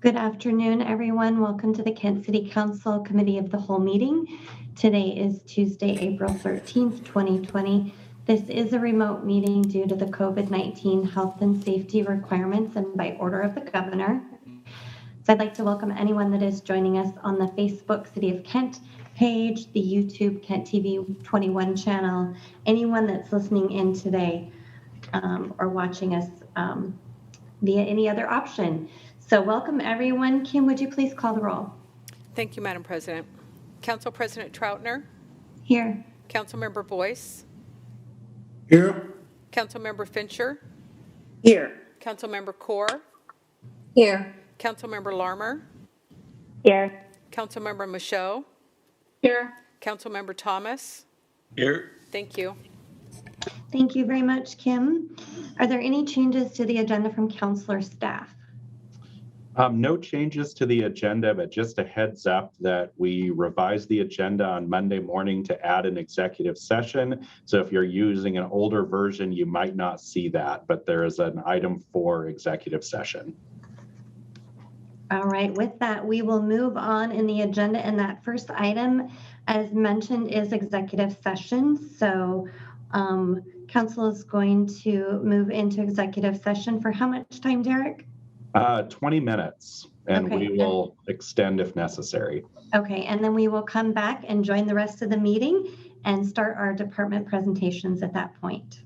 Good afternoon, everyone. Welcome to the Kent City Council Committee of the Whole meeting. Today is Tuesday, April 13th, 2020. This is a remote meeting due to the COVID-19 health and safety requirements and by order of the governor. So I'd like to welcome anyone that is joining us on the Facebook City of Kent page, the YouTube Kent TV 21 channel, anyone that's listening in today or watching us via any other option. So welcome everyone. Kim, would you please call the roll? Thank you, Madam President. Council President Troutner. Here. Councilmember Boyce. Here. Councilmember Fincher. Here. Councilmember Kaur. Here. Councilmember Larmer. Here. Councilmember Michaud. Here. Councilmember Thomas. Here. Thank you. Thank you very much, Kim. Are there any changes to the agenda from councilor staff? No changes to the agenda, but just a heads up that we revised the agenda on Monday morning to add an executive session. So if you're using an older version, you might not see that, but there is an item for executive session. All right, with that, we will move on in the agenda. And that first item, as mentioned, is executive session. So council is going to move into executive session for how much time, Derek? 20 minutes, and Okay. we will extend if necessary. Okay, and then we will come back and join the rest of the meeting and start our department presentations at that point.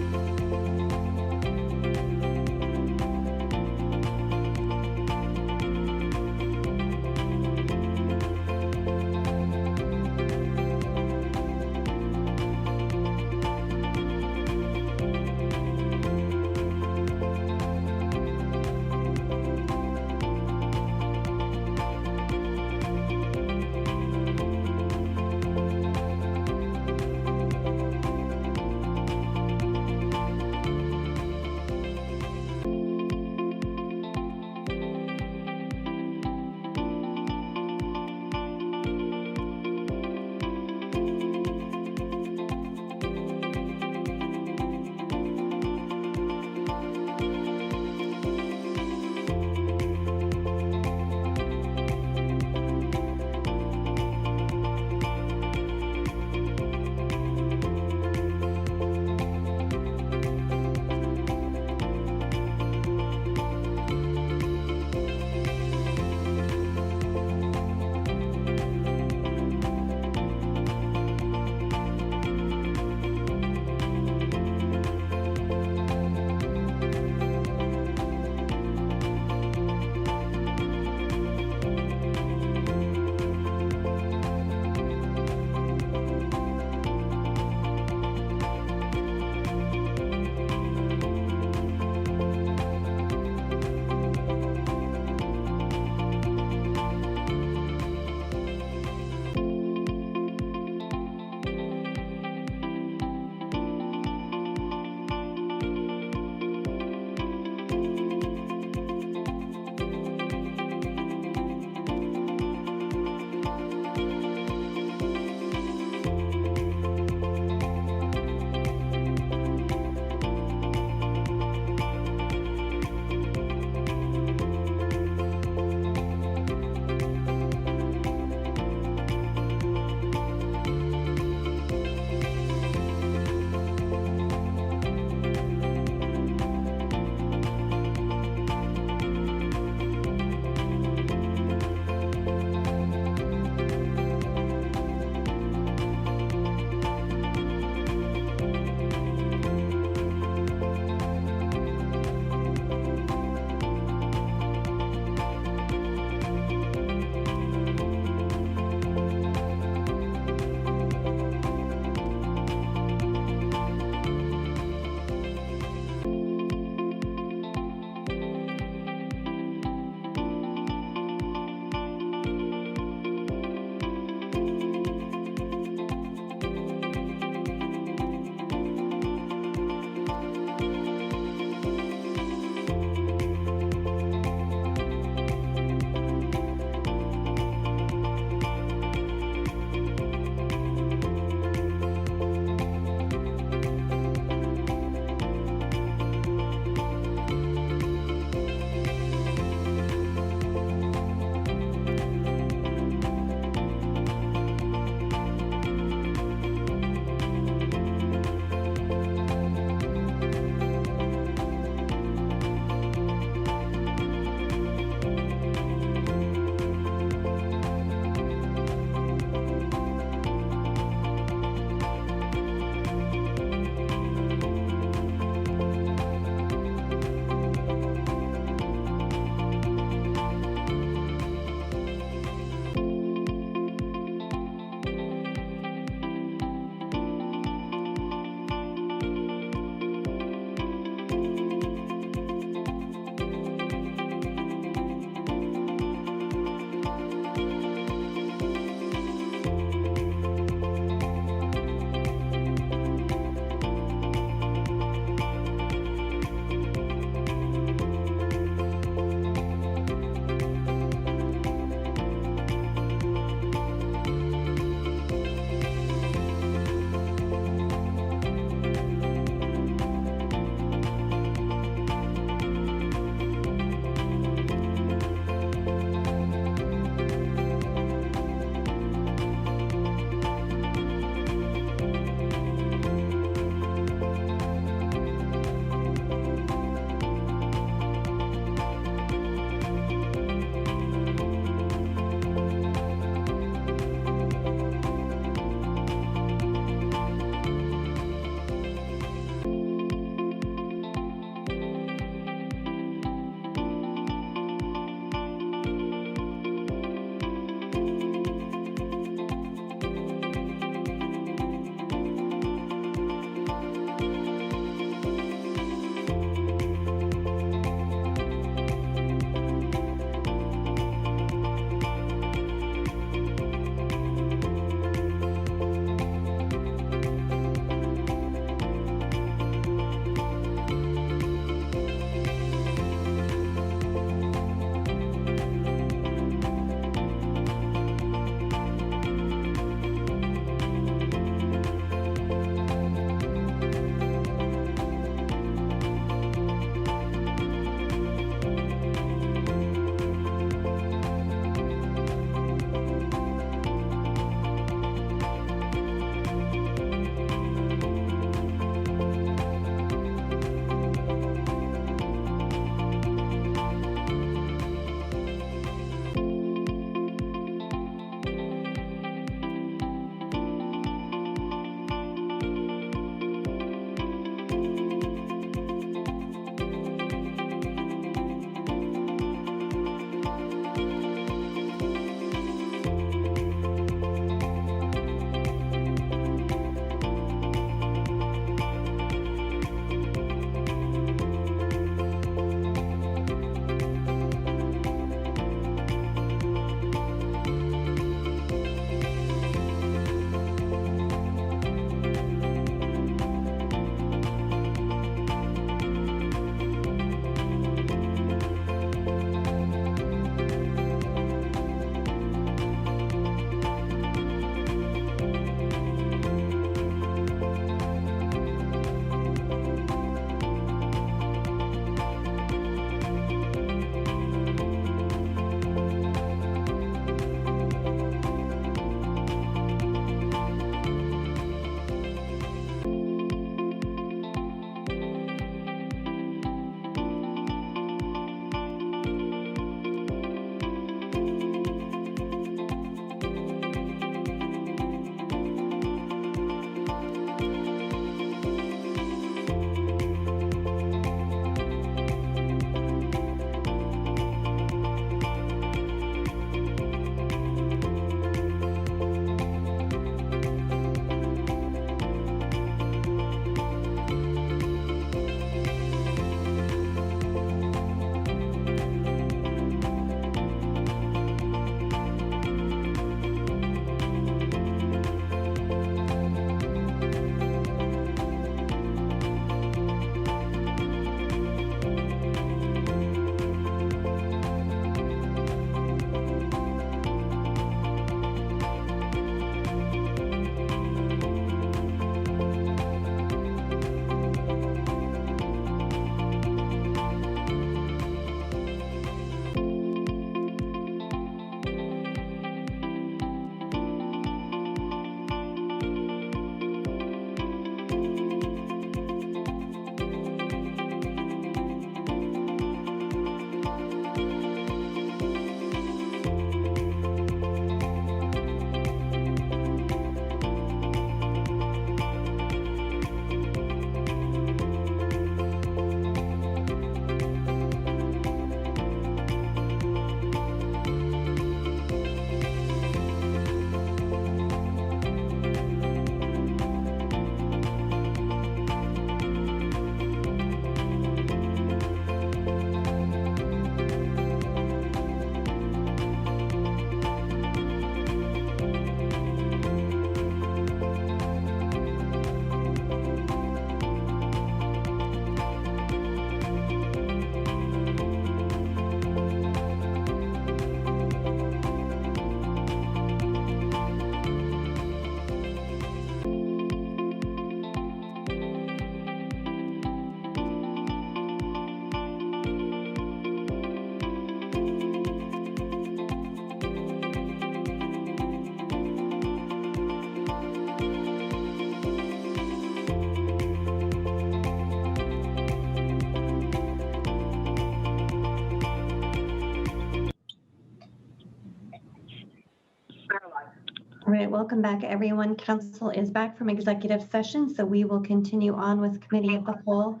All right, welcome back, everyone. Council is back from executive session, so we will continue on with Committee of the Whole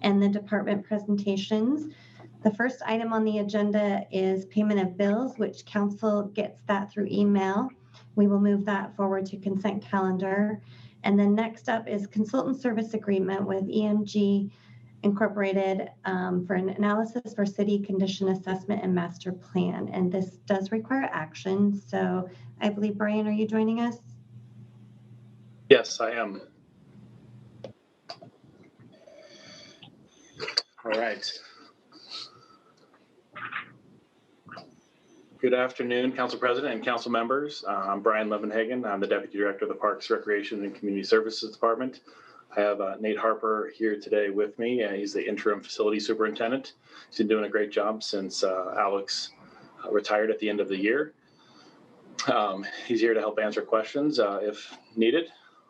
and the department presentations. The first item on the agenda is payment of bills, which council gets that through email. We will move that forward to consent calendar. And then next up is consultant service agreement with EMG Incorporated for an analysis for city condition assessment and master plan. And this does require action. So I believe, Brian, are you joining us? Yes, I am. All right. Good afternoon, Council President and Council members. I'm Brian Levenhagan. I'm the Deputy Director of the Parks, Recreation, and Community Services Department. I have Nate Harper here today with me. He's the Interim Facility Superintendent. He's been doing a great job since Alex retired at the end of the year. He's here to help answer questions if needed.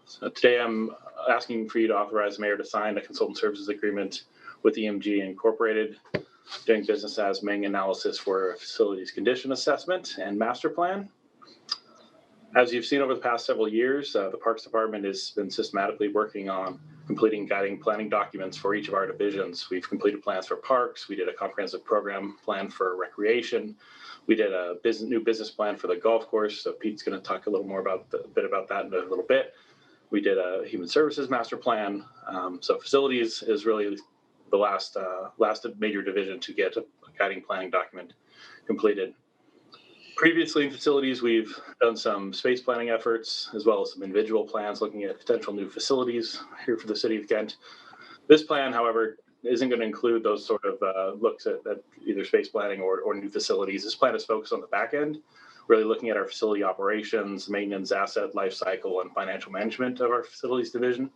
So today I'm asking for you to authorize the mayor to sign a consultant services agreement with EMG Incorporated, doing business as MENG analysis for facilities condition assessment and master plan. As you've seen over the past several years, the Parks Department has been systematically working on completing guiding planning documents for each of our divisions. We've completed plans for parks. We did a comprehensive program plan for recreation. We did a new business plan for the golf course. So Pete's going to talk a little more about that in a little bit. We did a human services master plan. So facilities is really the last major division to get a guiding planning document completed. Previously in facilities, we've done some space planning efforts, as well as some individual plans looking at potential new facilities here for the city of Kent. This plan, however, isn't going to include those sort of looks at either space planning or new facilities. This plan is focused on the back end, really looking at our facility operations, maintenance, asset life cycle, and financial management of our facilities division.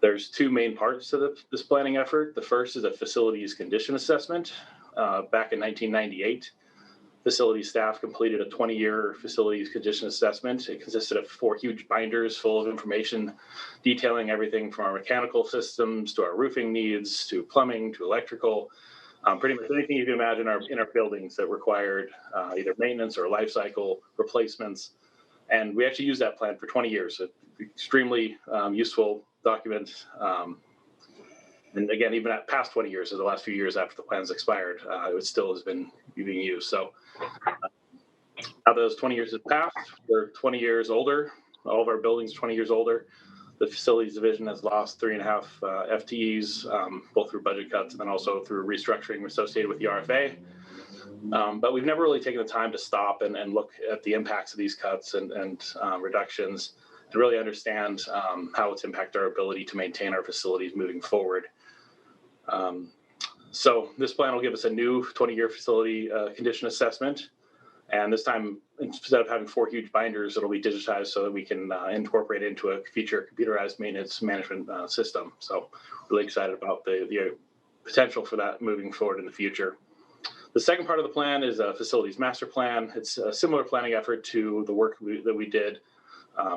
There's two main parts to this planning effort. The first is a facilities condition assessment. Back in 1998, facility staff completed a 20-year facilities condition assessment. It consisted of 4 huge binders full of information detailing everything from our mechanical systems to our roofing needs to plumbing to electrical, pretty much anything you can imagine in our buildings that required either maintenance or life cycle replacements. And we actually used that plan for 20 years. It's extremely useful document. And again, even at past 20 years, so the last few years after the plan's expired, it still has been being used. So now those 20 years have passed, we're 20 years older. All of our buildings are 20 years older. The facilities division has lost 3.5 FTEs, both through budget cuts and then also through restructuring associated with the RFA. But we've never really taken the time to stop and look at the impacts of these cuts and reductions to really understand how it's impacted our ability to maintain our facilities moving forward. So this plan will give us a new 20-year facility condition assessment. And this time, instead of having 4 huge binders, it'll be digitized so that we can incorporate it into a future computerized maintenance management system. So really excited about the potential for that moving forward in the future. The second part of the plan is a facilities master plan. It's a similar planning effort to the work that we did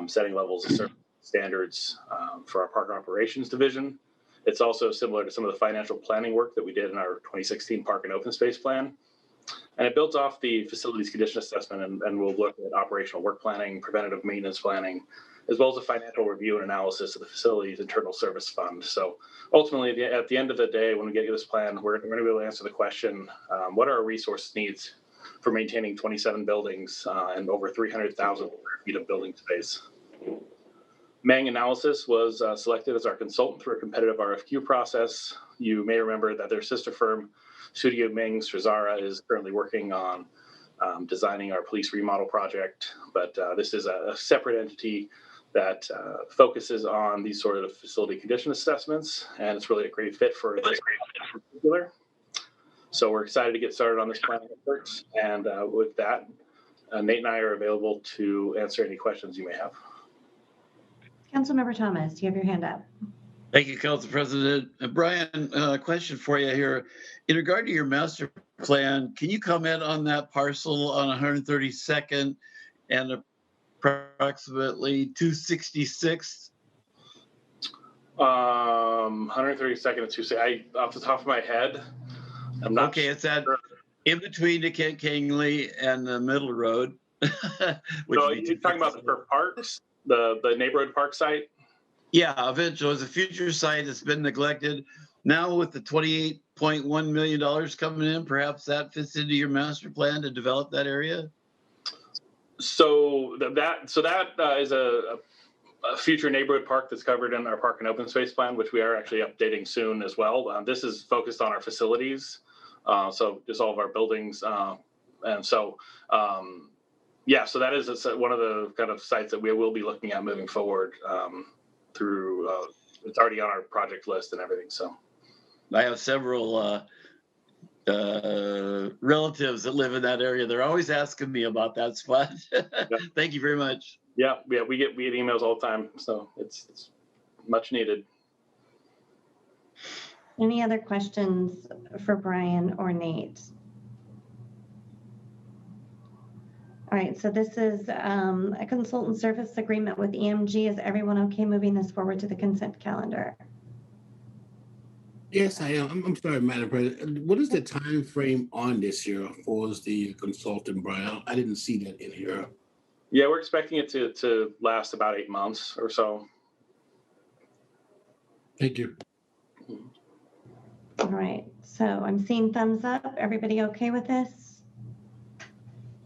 setting levels of service standards for our park operations division. It's also similar to some of the financial planning work that we did in our 2016 park and open space plan. And it builds off the facilities condition assessment and we'll look at operational work planning, preventative maintenance planning, as well as a financial review and analysis of the facility's internal service fund. So ultimately, at the end of the day, when we get to this plan, we're going to be able to answer the question, what are our resource needs for maintaining 27 buildings and over 300,000 square feet of building space? MENG Analysis was selected as our consultant through a competitive RFQ process. You may remember that their sister firm, Studio MENG Strazara, is currently working on designing our police remodel project, but this is a separate entity that focuses on these sort of facility condition assessments, and it's really a great fit for this in particular. So we're excited to get started on this planning effort, and with that, Nate and I are available to answer any questions you may have. Councilmember Thomas, you have your hand up. Thank you, Council President. Brian, a question for you here. In regard to your master plan, can you comment on that parcel on 132nd and approximately 266th? 132nd and 260. Off the top of my head, I'm not okay, sure. It's that in between the Kent Kingley and the Middle Road. Which So would be you're talking about for parks, the neighborhood park site? Yeah, eventually, it's a future site that's been neglected. Now with the $28.1 million coming in, perhaps that fits into your master plan to develop that area? So that is a future neighborhood park that's covered in our park and open space plan, which we are actually updating soon as well. This is focused on our facilities, so just all of our buildings, and so so that is one of the kind of sites that we will be looking at moving forward through. It's already on our project list and everything. So I have several relatives that live in that area. They're always asking me about that spot. Thank you very much. Yeah, we get emails all the time, so it's much needed. Any other questions for Brian or Nate? All right, so this is a consultant service agreement with EMG. Is everyone okay moving this forward to the consent calendar? Yes, I am. I'm sorry, Madam President. What is the time frame on this here for the consultant, Brian? I didn't see that in here. Yeah, we're expecting it to last about 8 months or so. Thank you. All right, so I'm seeing thumbs up. Everybody okay with this?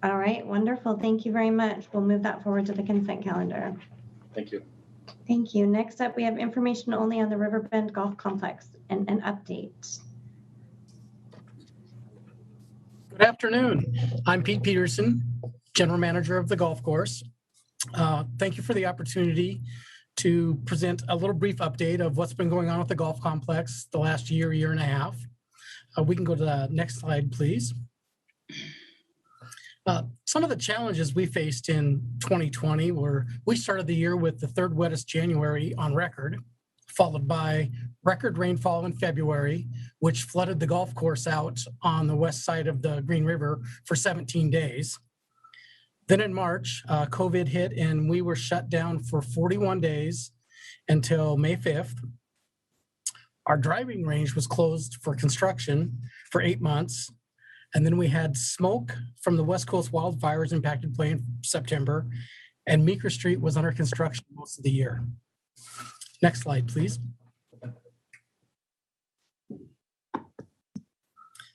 All right, wonderful. Thank you very much. We'll move that forward to the consent calendar. Thank you. Thank you. Next up, we have information only on the Riverbend Golf Complex and an update. Good afternoon. I'm Pete Petersen, General Manager of the golf course. Thank you for the opportunity to present a little brief update of what's been going on with the golf complex the last year and a half. We can go to the next slide, please. Some of the challenges we faced in 2020 were we started the year with the third wettest January on record, followed by record rainfall in February, which flooded the golf course out on the west side of the Green River for 17 days. Then in March, COVID hit and we were shut down for 41 days until May 5th. Our driving range was closed for construction for 8 months. And then we had smoke from the West Coast wildfires impacted play in September, and Meeker Street was under construction most of the year. Next slide, please.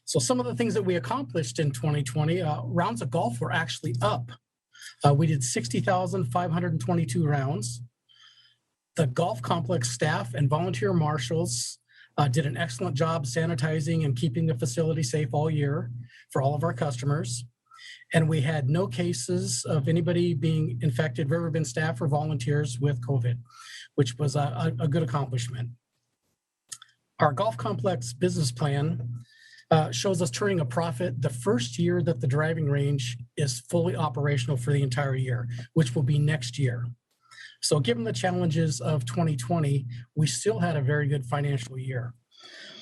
So some of the things that we accomplished in 2020, rounds of golf were actually up. We did 60,522 rounds. The golf complex staff and volunteer marshals did an excellent job sanitizing and keeping the facility safe all year for all of our customers. And we had no cases of anybody being infected, Riverbend staff or volunteers, with COVID, which was a good accomplishment. Our golf complex business plan shows us turning a profit the first year that the driving range is fully operational for the entire year, which will be next year. So given the challenges of 2020, we still had a very good financial year.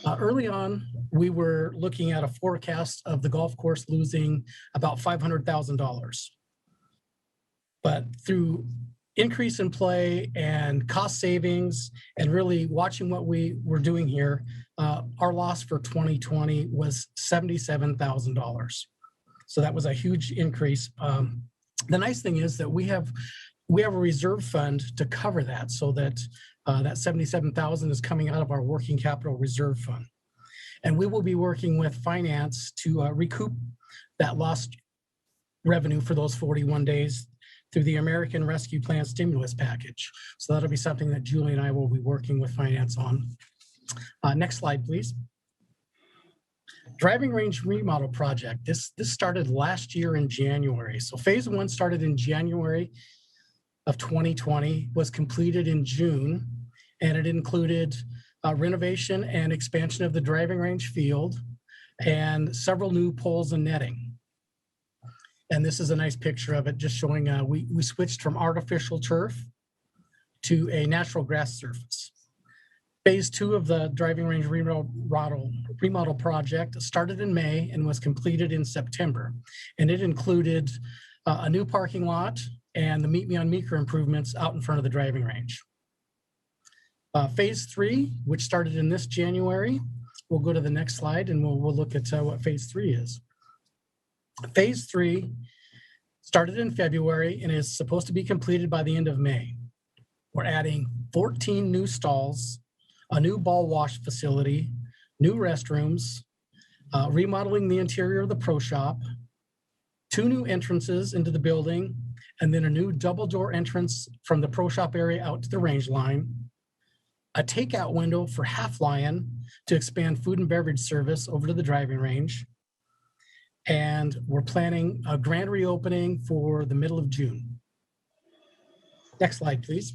Early on, we were looking at a forecast of the golf course losing about $500,000. But through increase in play and cost savings and really watching what we were doing here, our loss for 2020 was $77,000. So that was a huge increase. The nice thing is that we have a reserve fund to cover that, so that that $77,000 is coming out of our working capital reserve fund. And we will be working with finance to recoup that lost revenue for those 41 days through the American Rescue Plan stimulus package. So that'll be something that Julie and I will be working with finance on. Next slide, please. Driving range remodel project. This started last year in January. So phase 1 started in January of 2020, was completed in June, and it included renovation and expansion of the driving range field and several new poles and netting. And this is a nice picture of it, just showing we switched from artificial turf to a natural grass surface. Phase 2 of the driving range remodel project started in May and was completed in September. And it included a new parking lot and the Meet Me on Meeker improvements out in front of the driving range. Phase 3, which started in this January, we'll go to the next slide and we'll look at what phase 3 is. Phase 3 Started in February and is supposed to be completed by the end of May. We're adding 14 new stalls, a new ball wash facility, new restrooms, remodeling the interior of the pro shop, 2 new entrances into the building, and then a new double door entrance from the pro shop area out to the range line, a takeout window for Half Lion to expand food and beverage service over to the driving range. And we're planning a grand reopening for the middle of June. Next slide, please.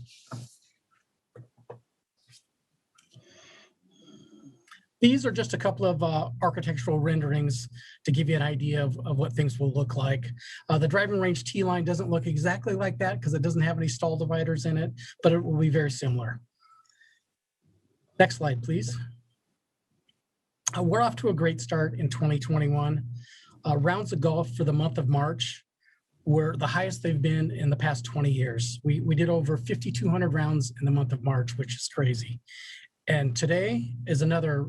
These are just a couple of architectural renderings to give you an idea of what things will look like. The driving range T-line doesn't look exactly like that because it doesn't have any stall dividers in it, but it will be very similar. Next slide, please. We're off to a great start in 2021. Rounds of golf for the month of March were the highest they've been in the past 20 years. We did over 5,200 rounds in the month of March, which is crazy. And today is another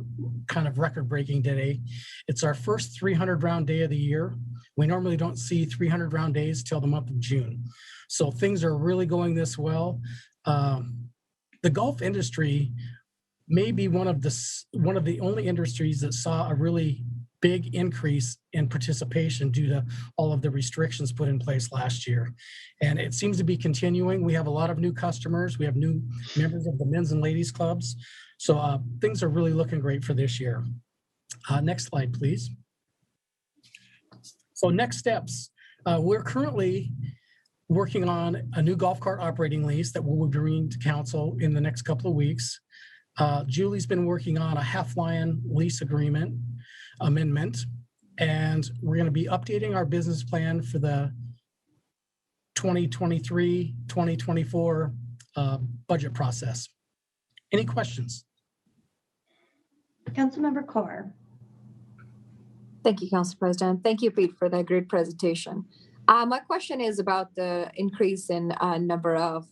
kind of record-breaking day. It's our first 300 round day of the year. We normally don't see 300 round days till the month of June. So things are really going this well. The golf industry may be one of the only industries that saw a really big increase in participation due to all of the restrictions put in place last year. And it seems to be continuing. We have a lot of new customers. We have new members of the men's and ladies clubs. So things are really looking great for this year. Next slide, please. So next steps. We're currently working on a new golf cart operating lease that we'll be bringing to council in the next couple of weeks. Julie's been working on a Half Lion lease agreement amendment, and we're going to be updating our business plan for the 2023-2024 budget process. Any questions? Councilmember Core. Thank you, Council President. Thank you, Pete, for that great presentation. My question is about the increase in number of,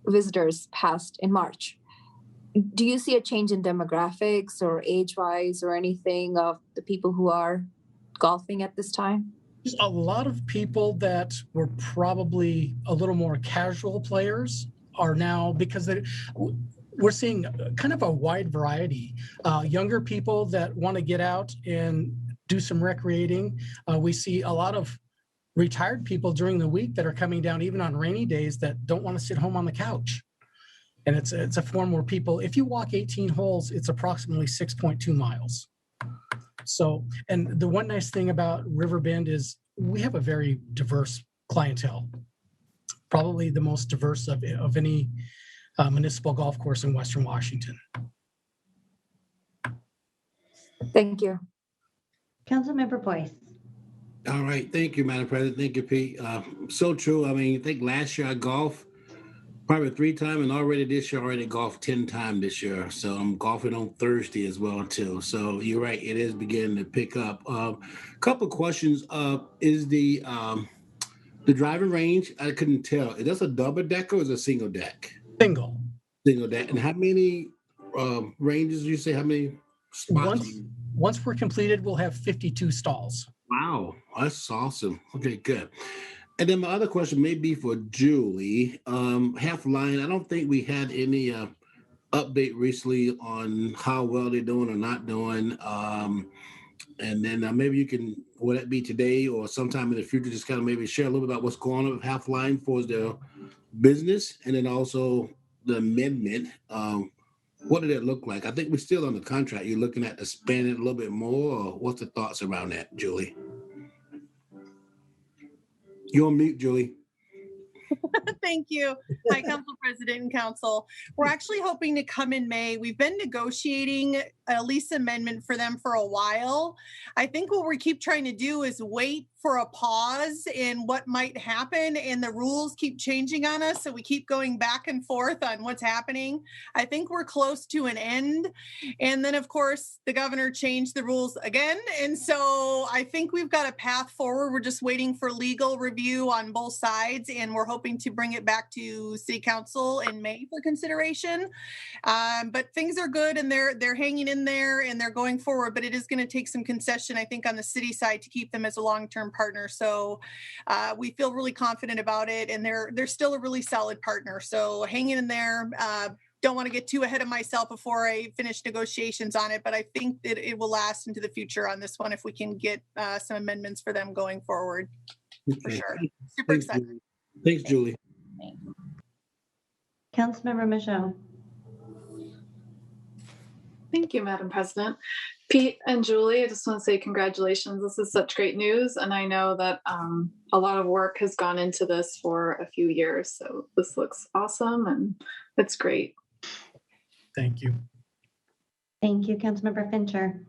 visitors passed in March. Do you see a change in demographics or age-wise or anything of the people who are golfing at this time? There's a lot of people that were probably a little more casual players are now, because we're seeing kind of a wide variety. Younger people that want to get out and do some recreating. We see a lot of retired people during the week that are coming down even on rainy days that don't want to sit home on the couch. And it's a form where people, if you walk 18 holes, it's approximately 6.2 miles. So, and the one nice thing about Riverbend is we have a very diverse clientele, probably the most diverse of any municipal golf course in Western Washington. Thank you. Councilmember Boyce. All right. Thank you, Madam President. Thank you, Pete. So true. I mean, I think last year I golfed probably 3 times, and already this year I already golfed 10 times this year. So I'm golfing on Thursday as well too. So you're right, it is beginning to pick up. Couple questions. Is the driving range? I couldn't tell. Is this a double deck or is it a single deck? Single. Single deck. And how many ranges? You say how many spots? Once we're completed, we'll have 52 stalls. Wow, that's awesome. Okay, good. And then my other question may be for Julie. Half Lion, I don't think we had any update recently on how well they're doing or not doing. And then maybe you can, will that be today or sometime in the future, just kind of maybe share a little bit about what's going on with Half Lion for their business, and then also the amendment. What did it look like? I think we're still on the contract. You're looking at expanding it a little bit more, or what's the thoughts around that, Julie? You're on mute, Julie. Thank you. Hi, Council President and Council. We're actually hoping to come in May. We've been negotiating a lease amendment for them for a while. I think what we keep trying to do is wait for a pause in what might happen, and the rules keep changing on us, so we keep going back and forth on what's happening. I think we're close to an end, and then of course the governor changed the rules again, and so I think we've got a path forward. We're just waiting for legal review on both sides, and we're hoping to bring it back to City Council in May for consideration. But things are good, and they're hanging in in there and they're going forward, but it is going to take some concession, I think, on the city side to keep them as a long-term partner. So we feel really confident about it, and they're still a really solid partner. So hanging in there. Don't want to get too ahead of myself before I finish negotiations on it, but I think that it will last into the future on this one if we can get some amendments for them going forward. For sure. Super excited. Julie. Thanks, Julie. Councilmember Michaud. Thank you, Madam President. Pete and Julie, I just want to say congratulations. This is such great news. And I know that a lot of work has gone into this for a few years. So this looks awesome and it's great. Thank you. Thank you, Councilmember Fincher.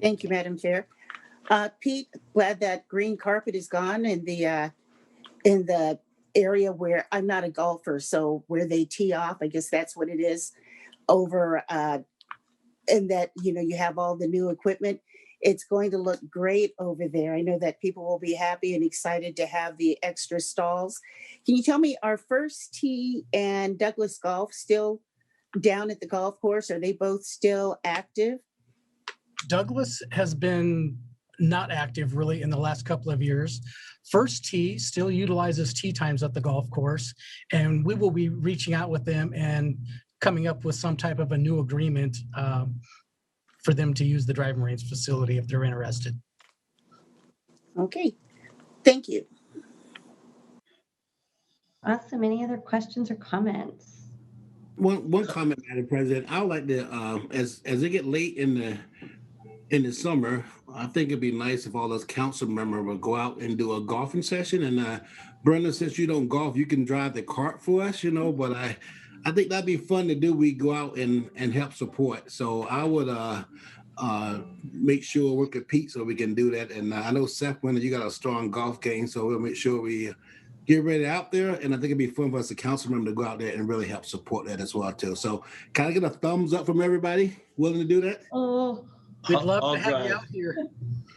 Thank you, Madam Chair. Pete, glad that green carpet is gone in the area where I'm not a golfer, so where they tee off, I guess that's what it is, over and that, you know, you have all the new equipment. It's going to look great over there. I know that people will be happy and excited to have the extra stalls. Can you tell me, are First Tee and Douglas Golf still down at the golf course? Are they both still active? Douglas has been not active really in the last couple of years. First Tee still utilizes tee times at the golf course, and we will be reaching out with them and coming up with some type of a new agreement for them to use the driving range facility if they're interested. Okay, thank you. Awesome. Any other questions or comments? One comment, Madam President. I would like to, as it get late in the summer, I think it'd be nice if all those council members would go out and do a golfing session. And Brenda, since you don't golf, you can drive the cart for us, you know. But I think that'd be fun to do. We go out and help support. So I would make sure work with Pete so we can do that. And I know Seth, when you got a strong golf game, so we'll make sure we get ready out there. And I think it'd be fun for us, the council member, to go out there and really help support that as well too. So can I get a thumbs up from everybody willing to do that? Oh, we'd love to have you out here.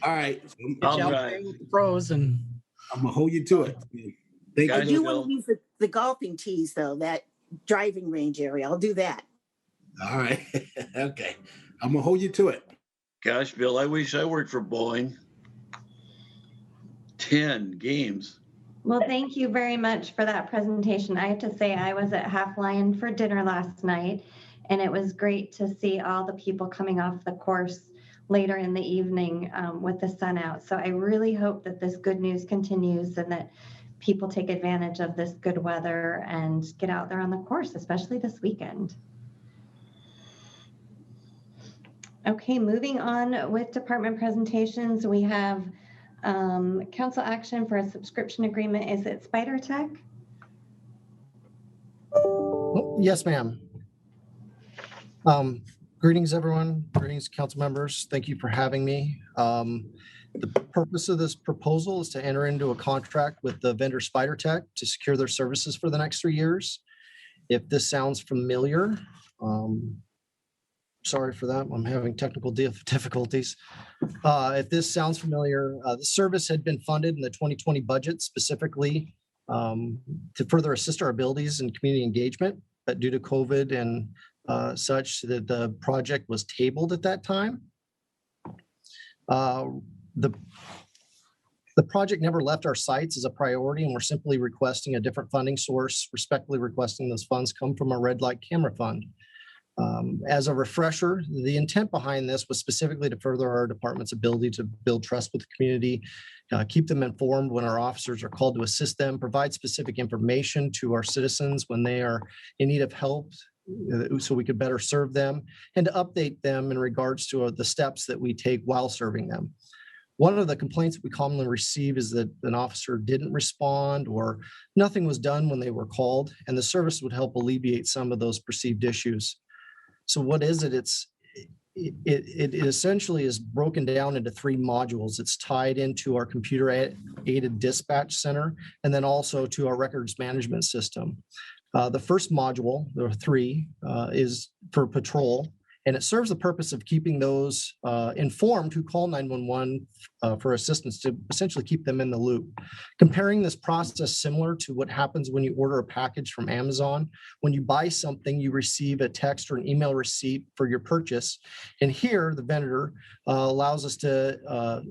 All right. Get you out there with the pros, and I'm gonna hold you to it. Thank I you. do want to use the golfing tees though, that driving range area. I'll do that. All right. Okay. I'm gonna hold you to it. Gosh, Bill, I wish I worked for bowling. 10 games. well, thank you very much for that presentation. I have to say I was at Half Lion for dinner last night, and it was great to see all the people coming off the course later in the evening with the sun out. So I really hope that this good news continues and that people take advantage of this good weather and get out there on the course, especially this weekend. Okay, moving on with department presentations, we have council action for a subscription agreement. Is it SPIDR Tech? Yes, ma'am. Greetings, everyone. Greetings, council members. Thank you for having me. The purpose of this proposal is to enter into a contract with the vendor SPIDR Tech to secure their services for the next 3 years. If this sounds familiar, sorry for that. I'm having technical difficulties. If this sounds familiar, the service had been funded in the 2020 budget specifically to further assist our abilities in community engagement, but due to COVID and such that the project was tabled at that time. The project never left our sights as a priority, and we're simply requesting a different funding source, respectfully requesting those funds come from our red light camera fund. As a refresher, the intent behind this was specifically to further our department's ability to build trust with the community, keep them informed when our officers are called to assist them, provide specific information to our citizens when they are in need of help so we could better serve them, and to update them in regards to the steps that we take while serving them. One of the complaints we commonly receive is that an officer didn't respond or nothing was done when they were called, and the service would help alleviate some of those perceived issues. So what is it? It essentially is broken down into 3 modules. It's tied into our computer-aided dispatch center and then also to our records management system. The first module, there are 3, is for patrol, And it serves the purpose of keeping those informed who call 911 for assistance, to essentially keep them in the loop. Comparing this process similar to what happens when you order a package from Amazon. When you buy something, you receive a text or an email receipt for your purchase. And here, the vendor allows us to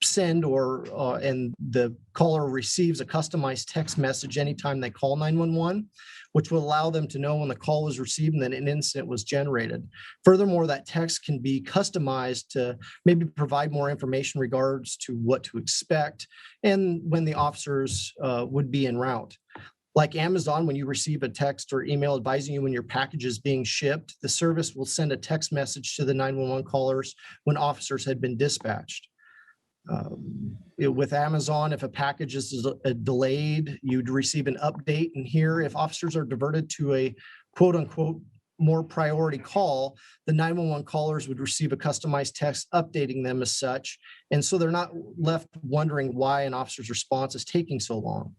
send and the caller receives a customized text message anytime they call 911, which will allow them to know when the call was received and then an incident was generated. Furthermore, that text can be customized to maybe provide more information in regards to what to expect and when the officers would be en route. Like Amazon, when you receive a text or email advising you when your package is being shipped, the service will send a text message to the 911 callers when officers had been dispatched. With Amazon, if a package is delayed, you'd receive an update. And here, if officers are diverted to a quote unquote more priority call, the 911 callers would receive a customized text updating them as such. And so they're not left wondering why an officer's response is taking so long.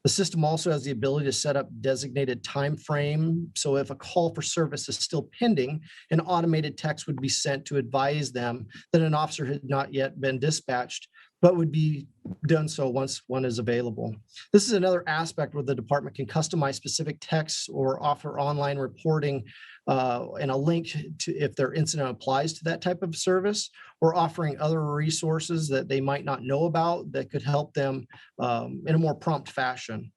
The system also has the ability to set up designated time frame. So if a call for service is still pending, an automated text would be sent to advise them that an officer had not yet been dispatched, but would be done so once one is available. This is another aspect where the department can customize specific texts or offer online reporting and a link to if their incident applies to that type of service, or offering other resources that they might not know about that could help them in a more prompt fashion.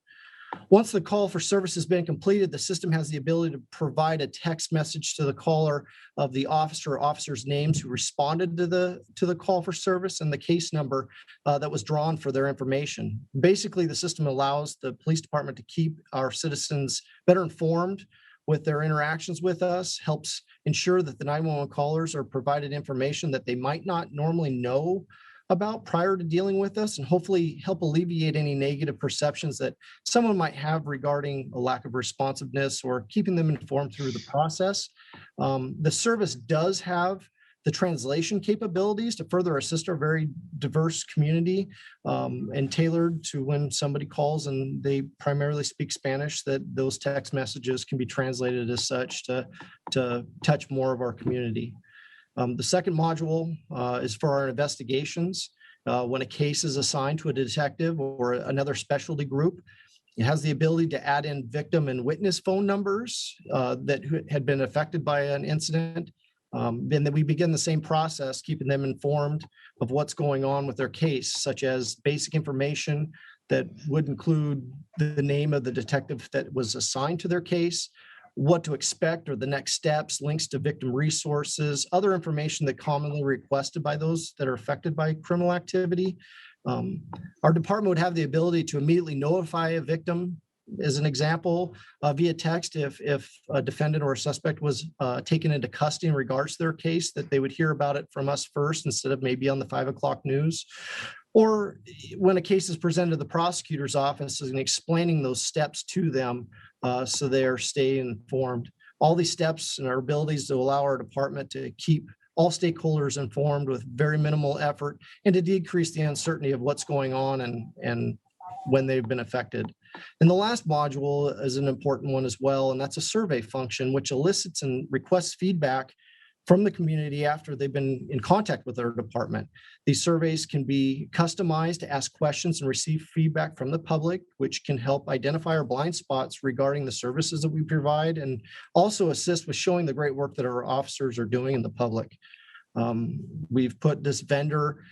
Once the call for service has been completed, the system has the ability to provide a text message to the caller of the officer or officers' names who responded to the call for service and the case number that was drawn for their information. Basically, the system allows the police department to keep our citizens better informed with their interactions with us, helps ensure that the 911 callers are provided information that they might not normally know about prior to dealing with us, and hopefully help alleviate any negative perceptions that someone might have regarding a lack of responsiveness or keeping them informed through the process. The service does have the translation capabilities to further assist our very diverse community, and tailored to when somebody calls and they primarily speak Spanish, that those text messages can be translated as such to touch more of our community. The second module is for our investigations. When a case is assigned to a detective or another specialty group, it has the ability to add in victim and witness phone numbers that had been affected by an incident. Then we begin the same process, keeping them informed of what's going on with their case, such as basic information that would include the name of the detective that was assigned to their case, what to expect or the next steps, links to victim resources, other information that commonly requested by those that are affected by criminal activity. Our department would have the ability to immediately notify a victim, as an example, via text if a defendant or a suspect was taken into custody in regards to their case, that they would hear about it from us first instead of maybe on the 5 o'clock news. Or when a case is presented to the prosecutor's office and explaining those steps to them so they are staying informed. All these steps and our abilities to allow our department to keep all stakeholders informed with very minimal effort and to decrease the uncertainty of what's going on and when they've been affected. And the last module is an important one as well, and that's a survey function, which elicits and requests feedback from the community after they've been in contact with our department. These surveys can be customized to ask questions and receive feedback from the public, which can help identify our blind spots regarding the services that we provide and also assist with showing the great work that our officers are doing in the public. We've put this vendor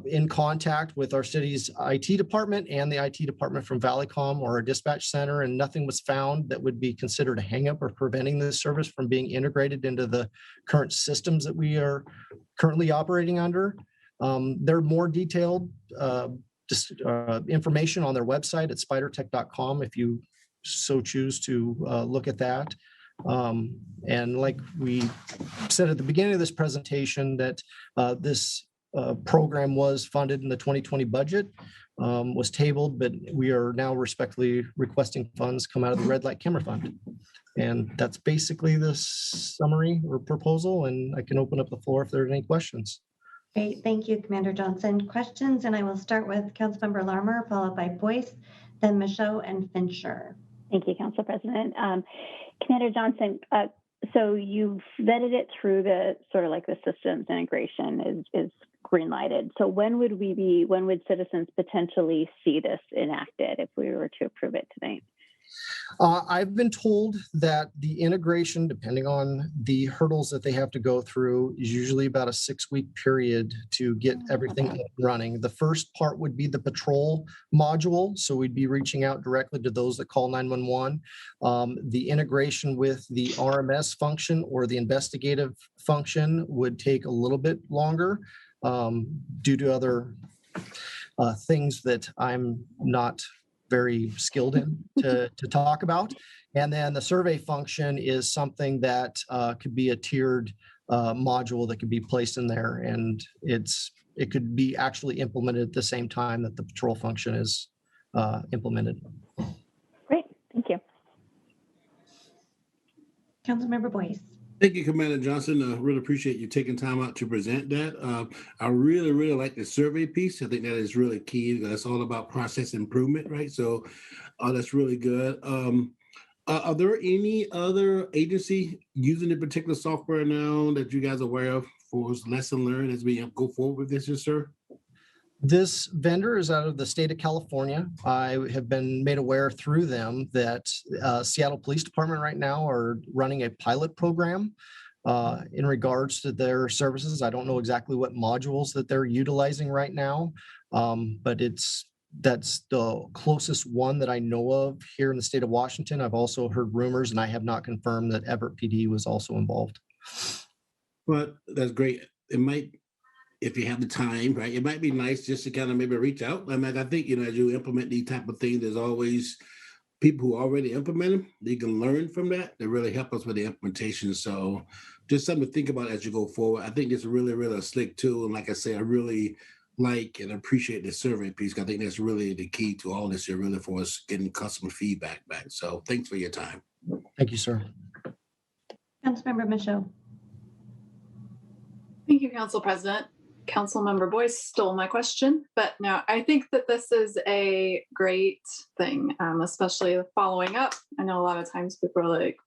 in contact with our city's IT department and the IT department from Valleycom or our dispatch center, and nothing was found that would be considered a hangup or preventing this service from being integrated into the current systems that we are currently operating under. They're more detailed information on their website at spidertech.com if you so choose to look at that. And like we said at the beginning of this presentation, that this program was funded in the 2020 budget, was tabled, but we are now respectfully requesting funds come out of the Red Light Camera Fund. And that's basically the summary or proposal, and I can open up the floor if there are any questions. Great, thank you, Commander Johnson. Questions, and I will start with Councilmember Larmer, followed by Boyce, then Michaud and Fincher. Thank you, Council President. Commander Johnson, So you've vetted it through the sort of like the systems integration is green lighted. So when would citizens potentially see this enacted if we were to approve it tonight? I've been told that the integration, depending on the hurdles that they have to go through, is usually about a 6-week period to get everything up and running. The first part would be the patrol module. So we'd be reaching out directly to those that call 911. The integration with the RMS function or the investigative function would take a little bit longer due to other things that I'm not very skilled in to talk about. And then the survey function is something that could be a tiered module that could be placed in there. And it could be actually implemented at the same time that the patrol function is implemented. Great, thank you. Councilmember Boyce. Thank you, Commander Johnson. Really appreciate you taking time out to present that. I really, really like the survey piece. I think that is really key. That's all about process improvement, right? So that's really good. Are there any other agency using a particular software now that you guys are aware of for lesson learned as we go forward with this, yes, sir? This vendor is out of the state of California. I have been made aware through them that Seattle Police Department right now are running a pilot program in regards to their services. I don't know exactly what modules that they're utilizing right now, but that's the closest one that I know of here in the state of Washington. I've also heard rumors, and I have not confirmed that Everett PD was also involved. But that's great. It might, if you have the time, right, it might be nice just to kind of maybe reach out. I mean, I think, as you implement these type of things, there's always people who already implement them. They can learn from that. They really help us with the implementation. So just something to think about as you go forward. I think it's really, really a slick tool. And like I say, I really like and appreciate the survey piece. I think that's really the key to all this here, really, for us getting customer feedback back. So thanks for your time. Thank you, sir. Councilmember Michaud. Thank you, Council President. Councilmember Boyce stole my question, but no, I think that this is a great thing, especially following up. I know a lot of times people are like,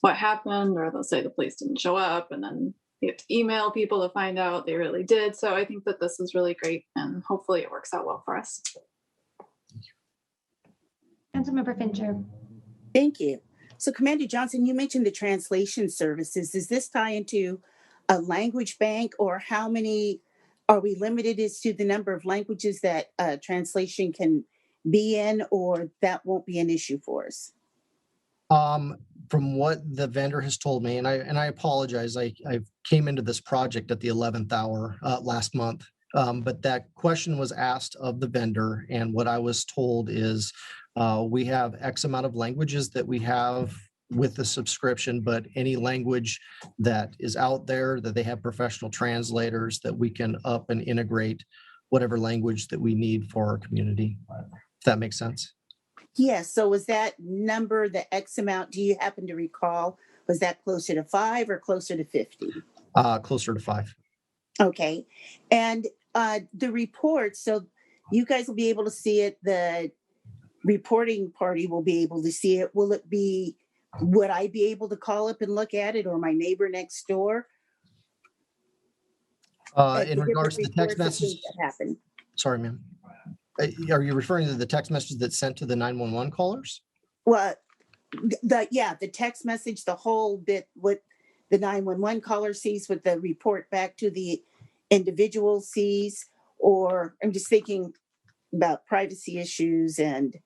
what happened? Or they'll say the police didn't show up, and then you have to email people to find out they really did. So I think that this is really great, and hopefully it works out well for us. Councilmember Fincher. Thank you. So Commander Johnson, you mentioned the translation services. Does this tie into a language bank, or how many are we limited as to the number of languages that translation can be in, or that won't be an issue for us? From what the vendor has told me, and I apologize, I came into this project at the 11th hour last month, but that question was asked of the vendor, and what I was told is we have X amount of languages that we have with the subscription, but any language that is out there that they have professional translators that we can up and integrate whatever language that we need for our community. If that makes sense. Yes. So was that number, the X amount, do you happen to recall? Was that closer to 5 or closer to 50? Closer to 5. Okay. And the report, so you guys will be able to see it. The reporting party will be able to see it. Would I be able to call up and look at it, or my neighbor next door? In regards to the text message that happened. Sorry, ma'am. Are you referring to the text message that's sent to the 911 callers? Well, the text message, the whole bit, what the 911 caller sees, what the report back to the individual sees, or I'm just thinking about privacy issues, and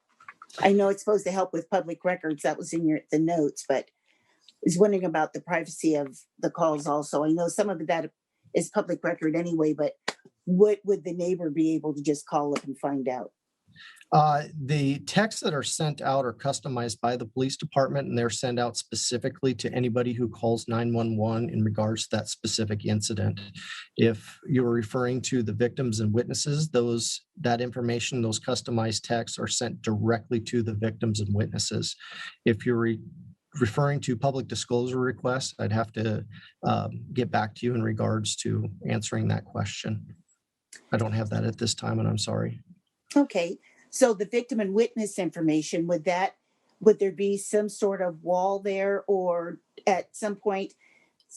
I know it's supposed to help with public records. That was in the notes, but I was wondering about the privacy of the calls also. I know some of that is public record anyway, but what would the neighbor be able to just call up and find out? The texts that are sent out are customized by the police department, and they're sent out specifically to anybody who calls 911 in regards to that specific incident. If you're referring to the victims and witnesses, that information, those customized texts are sent directly to the victims and witnesses. If you're referring to public disclosure requests, I'd have to get back to you in regards to answering that question. I don't have that at this time, and I'm sorry. Okay. So the victim and witness information, would would there be some sort of wall there, or at some point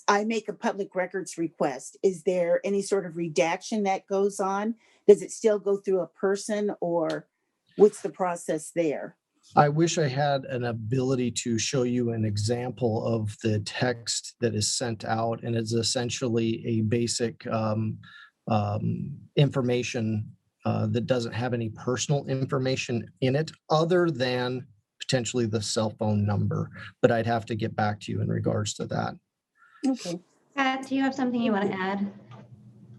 I make a public records request? Is there any sort of redaction that goes on? Does it still go through a person, or what's the process there? I wish I had an ability to show you an example of the text that is sent out, and it's essentially a basic information that doesn't have any personal information in it other than potentially the cell phone number. But I'd have to get back to you in regards to that. Okay. Pat, do you have something you want to add?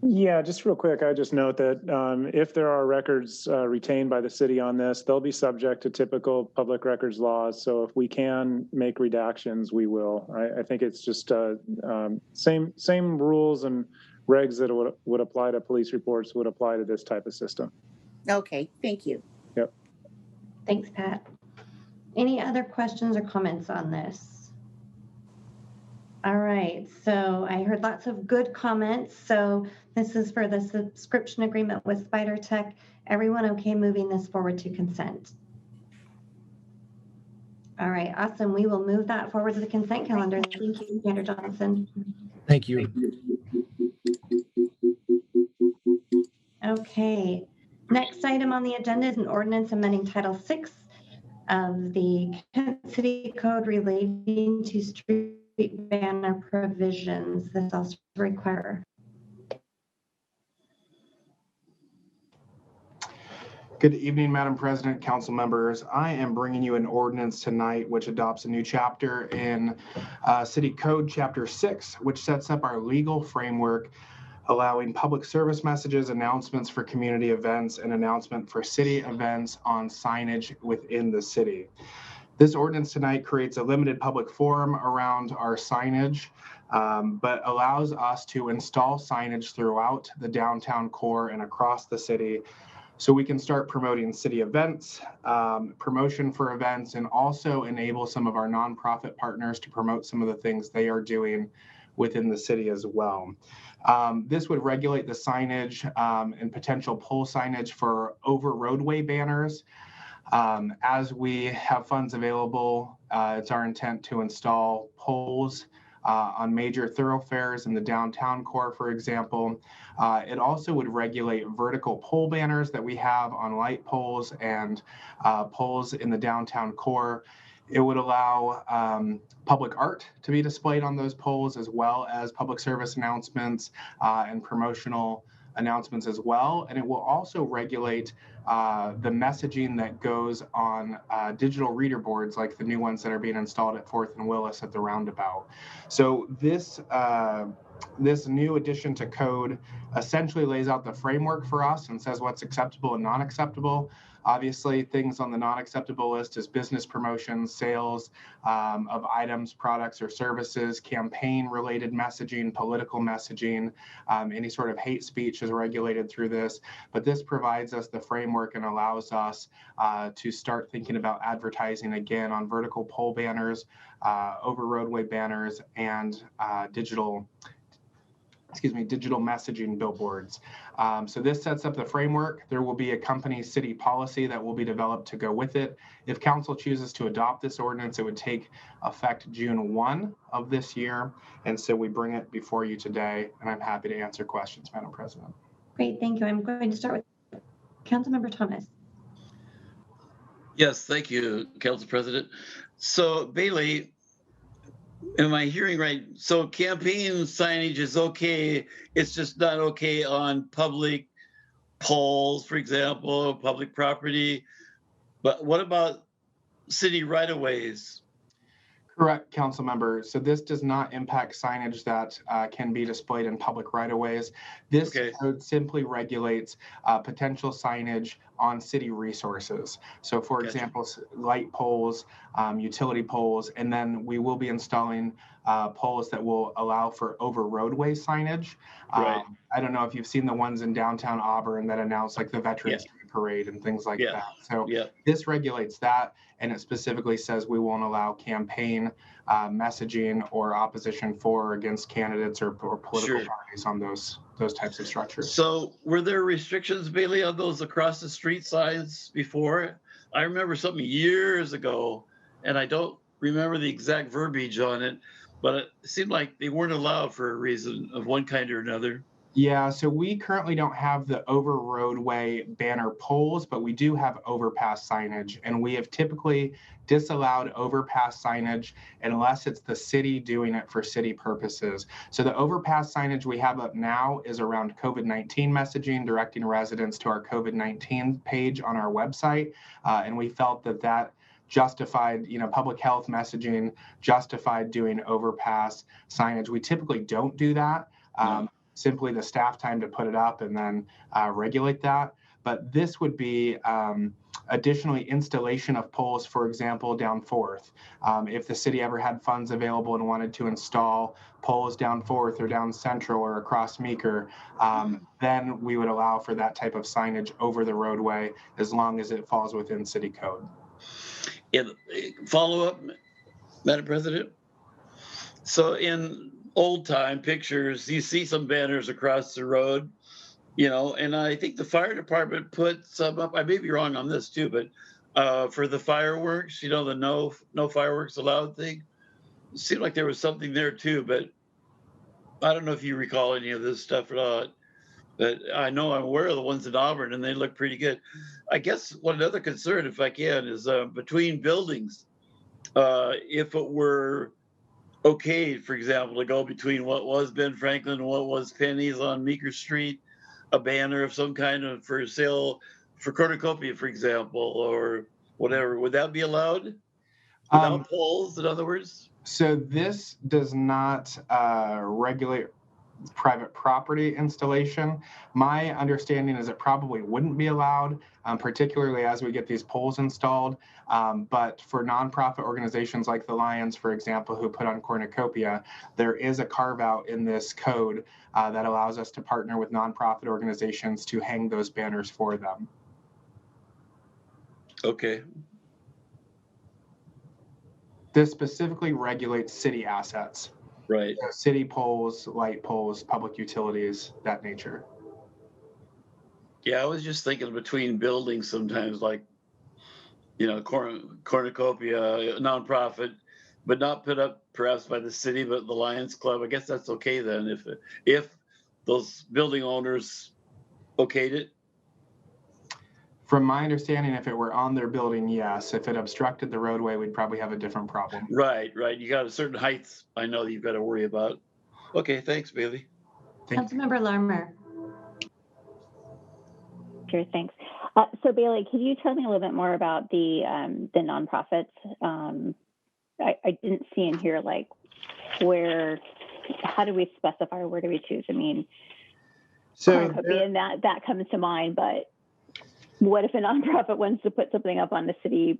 Yeah, just real quick, I just note that if there are records retained by the city on this, they'll be subject to typical public records laws. So if we can make redactions, we will. I think it's just same rules and regs that would apply to police reports would apply to this type of system. Okay, thank you. Yep. Thanks, Pat. Any other questions or comments on this? All right, so I heard lots of good comments. So this is for the subscription agreement with SPIDR Tech. Everyone okay moving this forward to consent? All right, awesome. We will move that forward to the consent calendar. Thank you, Commander Johnson. Thank you. Okay, next item on the agenda is an ordinance amending Title VI of the Kent City Code relating to street banner provisions. This also require. Good evening, Madam President, council members. I am bringing you an ordinance tonight which adopts a new chapter in City Code Chapter 6, which sets up our legal framework allowing public service messages, announcements for community events, and announcement for city events on signage within the city. This ordinance tonight creates a limited public forum around our signage, but allows us to install signage throughout the downtown core and across the city so we can start promoting city events, promotion for events, and also enable some of our nonprofit partners to promote some of the things they are doing within the city as well. This would regulate the signage and potential pole signage for over roadway banners. As we have funds available, it's our intent to install poles on major thoroughfares in the downtown core, for example. It also would regulate vertical pole banners that we have on light poles and poles in the downtown core. It would allow public art to be displayed on those poles, as well as public service announcements and promotional announcements as well. And it will also regulate the messaging that goes on digital reader boards, like the new ones that are being installed at 4th and Willis at the roundabout. So this new addition to code essentially lays out the framework for us and says what's acceptable and non-acceptable. Obviously, things on the non-acceptable list is business promotions, sales of items, products, or services, campaign-related messaging, political messaging, any sort of hate speech is regulated through this. But this provides us the framework and allows us to start thinking about advertising again on vertical pole banners, over roadway banners, and digital messaging billboards. So this sets up the framework. There will be a company city policy that will be developed to go with it. If council chooses to adopt this ordinance, it would take effect June 1 of this year. And so we bring it before you today, and I'm happy to answer questions, Madam President. Great, thank you. I'm going to start with Councilmember Thomas. Yes, thank you, Council President. So Bailey, am I hearing right? So campaign signage is okay. It's just not okay on public poles, for example, public property. But what about city right-of-ways? Correct, council member. So this does not impact signage that can be displayed in public right-of-ways. This code simply regulates potential signage on city resources. So for example, light poles, utility poles, and then we will be installing poles that will allow for over roadway signage. I don't know if you've seen the ones in downtown Auburn that announce like the Veterans Day Parade and things like that. So this regulates that, and it specifically says we won't allow campaign messaging or opposition for or against candidates or political parties on those types of structures. So were there restrictions, Bailey, on those across the street signs before? I remember something years ago and I don't remember the exact verbiage on it, but it seemed like they weren't allowed for a reason of one kind or another. Yeah, so we currently don't have the over roadway banner poles, but we do have overpass signage, and we have typically disallowed overpass signage unless it's the city doing it for city purposes. So the overpass signage we have up now is around COVID-19 messaging, directing residents to our COVID-19 page on our website, and we felt that justified, public health messaging justified doing overpass signage. We typically don't do that. Simply the staff time to put it up and then regulate that. But this would be additionally installation of poles, for example, down 4th. If the city ever had funds available and wanted to install poles down 4th or down Central or across Meeker, then we would allow for that type of signage over the roadway as long as it falls within city code. Follow up, Madam President. So in old time pictures, you see some banners across the road, and I think the fire department put some up. I may be wrong on this too, but for the fireworks, the no fireworks allowed thing, it seemed like there was something there too, but I don't know if you recall any of this stuff or not. But I know I'm aware of the ones in Auburn, and they look pretty good. I guess one other concern, if I can, is between buildings. If it were okay, for example, to go between what was Ben Franklin and what was Penny's on Meeker Street, a banner of some kind of for sale for cornucopia, for example, or whatever, would that be allowed? Without poles, in other words? So this does not regulate private property installation. My understanding is it probably wouldn't be allowed, particularly as we get these poles installed. But for nonprofit organizations like the Lions, for example, who put on cornucopia, there is a carve out in this code that allows us to partner with nonprofit organizations to hang those banners for them. Okay. This specifically regulates city assets. Right. City poles, light poles, public utilities, that nature. Yeah, I was just thinking between buildings sometimes, like, cornucopia, nonprofit, but not put up perhaps by the city, but the Lions Club. I guess that's okay then if those building owners okayed it. From my understanding, if it were on their building, yes. If it obstructed the roadway, we'd probably have a different problem. Right. You got a certain height, I know that you've got to worry about. Okay, thanks, Bailey. Councilmember Larmer. Sure, thanks. So Bailey, could you tell me a little bit more about the nonprofits? I didn't see in here how do we specify, or where do we choose? I mean, cornucopia, and that comes to mind, but what if a nonprofit wants to put something up on a city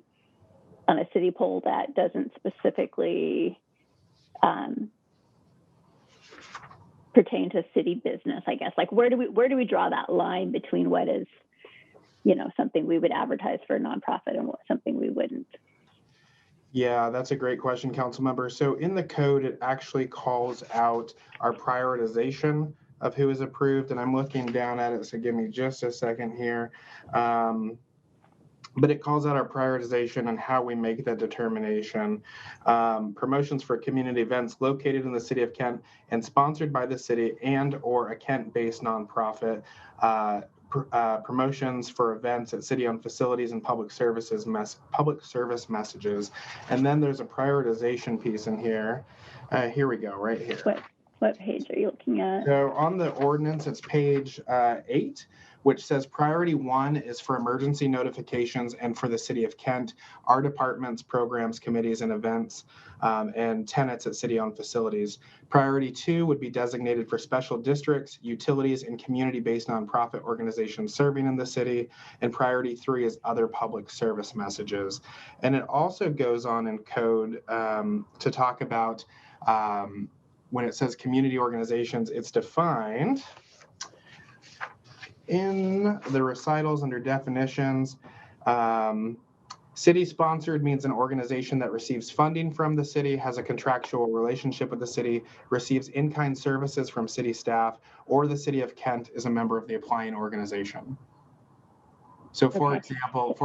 pole that doesn't specifically pertain to city business? I guess, where do we draw that line between what is, something we would advertise for a nonprofit and what something we wouldn't? Yeah, that's a great question, council member. So in the code, it actually calls out our prioritization of who is approved, and I'm looking down at it, so give me just a second here. But it calls out our prioritization and how we make that determination. Promotions for community events located in the city of Kent and sponsored by the city and or a Kent-based nonprofit. Promotions for events at city-owned facilities and public service messages. And then there's a prioritization piece in here. Here we go, right here. What page are you looking at? So on the ordinance, it's page 8, which says priority 1 is for emergency notifications and for the city of Kent, our departments, programs, committees, and events, and tenants at city-owned facilities. Priority 2 would be designated for special districts, utilities, and community-based nonprofit organizations serving in the city. And priority 3 is other public service messages. And it also goes on in code to talk about when it says community organizations, it's defined in the recitals under definitions. City-sponsored means an organization that receives funding from the city, has a contractual relationship with the city, receives in-kind services from city staff, or the city of Kent is a member of the applying organization. So for Okay.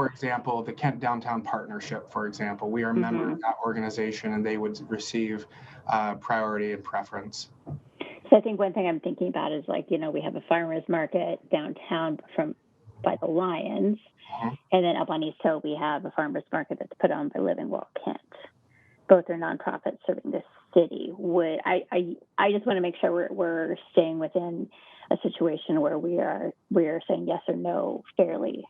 example, the Kent Downtown Partnership, for example, we are a member of that organization and they would receive priority and preference. So I think one thing I'm thinking about is like, we have a farmer's market downtown by the Lions. And then up on East Hill, we have a farmer's market that's put on by Living Well Kent. Both are nonprofits serving the city. I just want to make sure we're staying within a situation where we are saying yes or no fairly,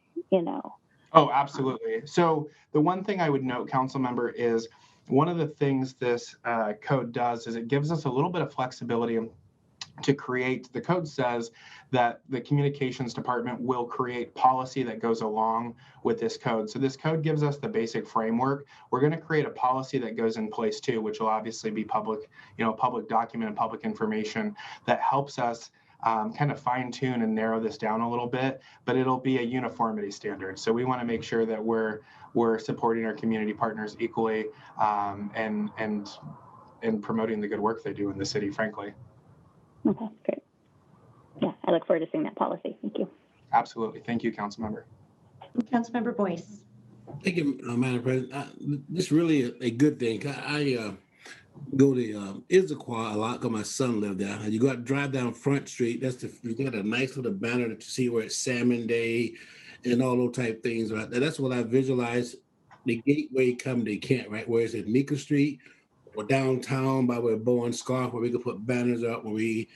Oh, absolutely. So the one thing I would note, council member, is one of the things this code does is it gives us a little bit of flexibility to create. The code says that the communications department will create policy that goes along with this code. So this code gives us the basic framework. We're going to create a policy that goes in place too, which will obviously be public, public document and public information that helps us kind of fine tune and narrow this down a little bit, but it'll be a uniformity standard. So we want to make sure that we're supporting our community partners equally and promoting the good work they do in the city, frankly. Okay, great. Yeah, I look forward to seeing that policy. Thank you. Absolutely. Thank you, Councilmember. Councilmember Boyce. Thank you, Madam President. This is really a good thing. I go to Issaquah a lot because my son lived there. You got to drive down Front Street. You got a nice little banner to see where it's Salmon Day and all those type things right there. That's what I visualize. The gateway come to Kent, right? Where it's at Meeker Street or downtown by where Bowen Scarf, where we could put banners up, where we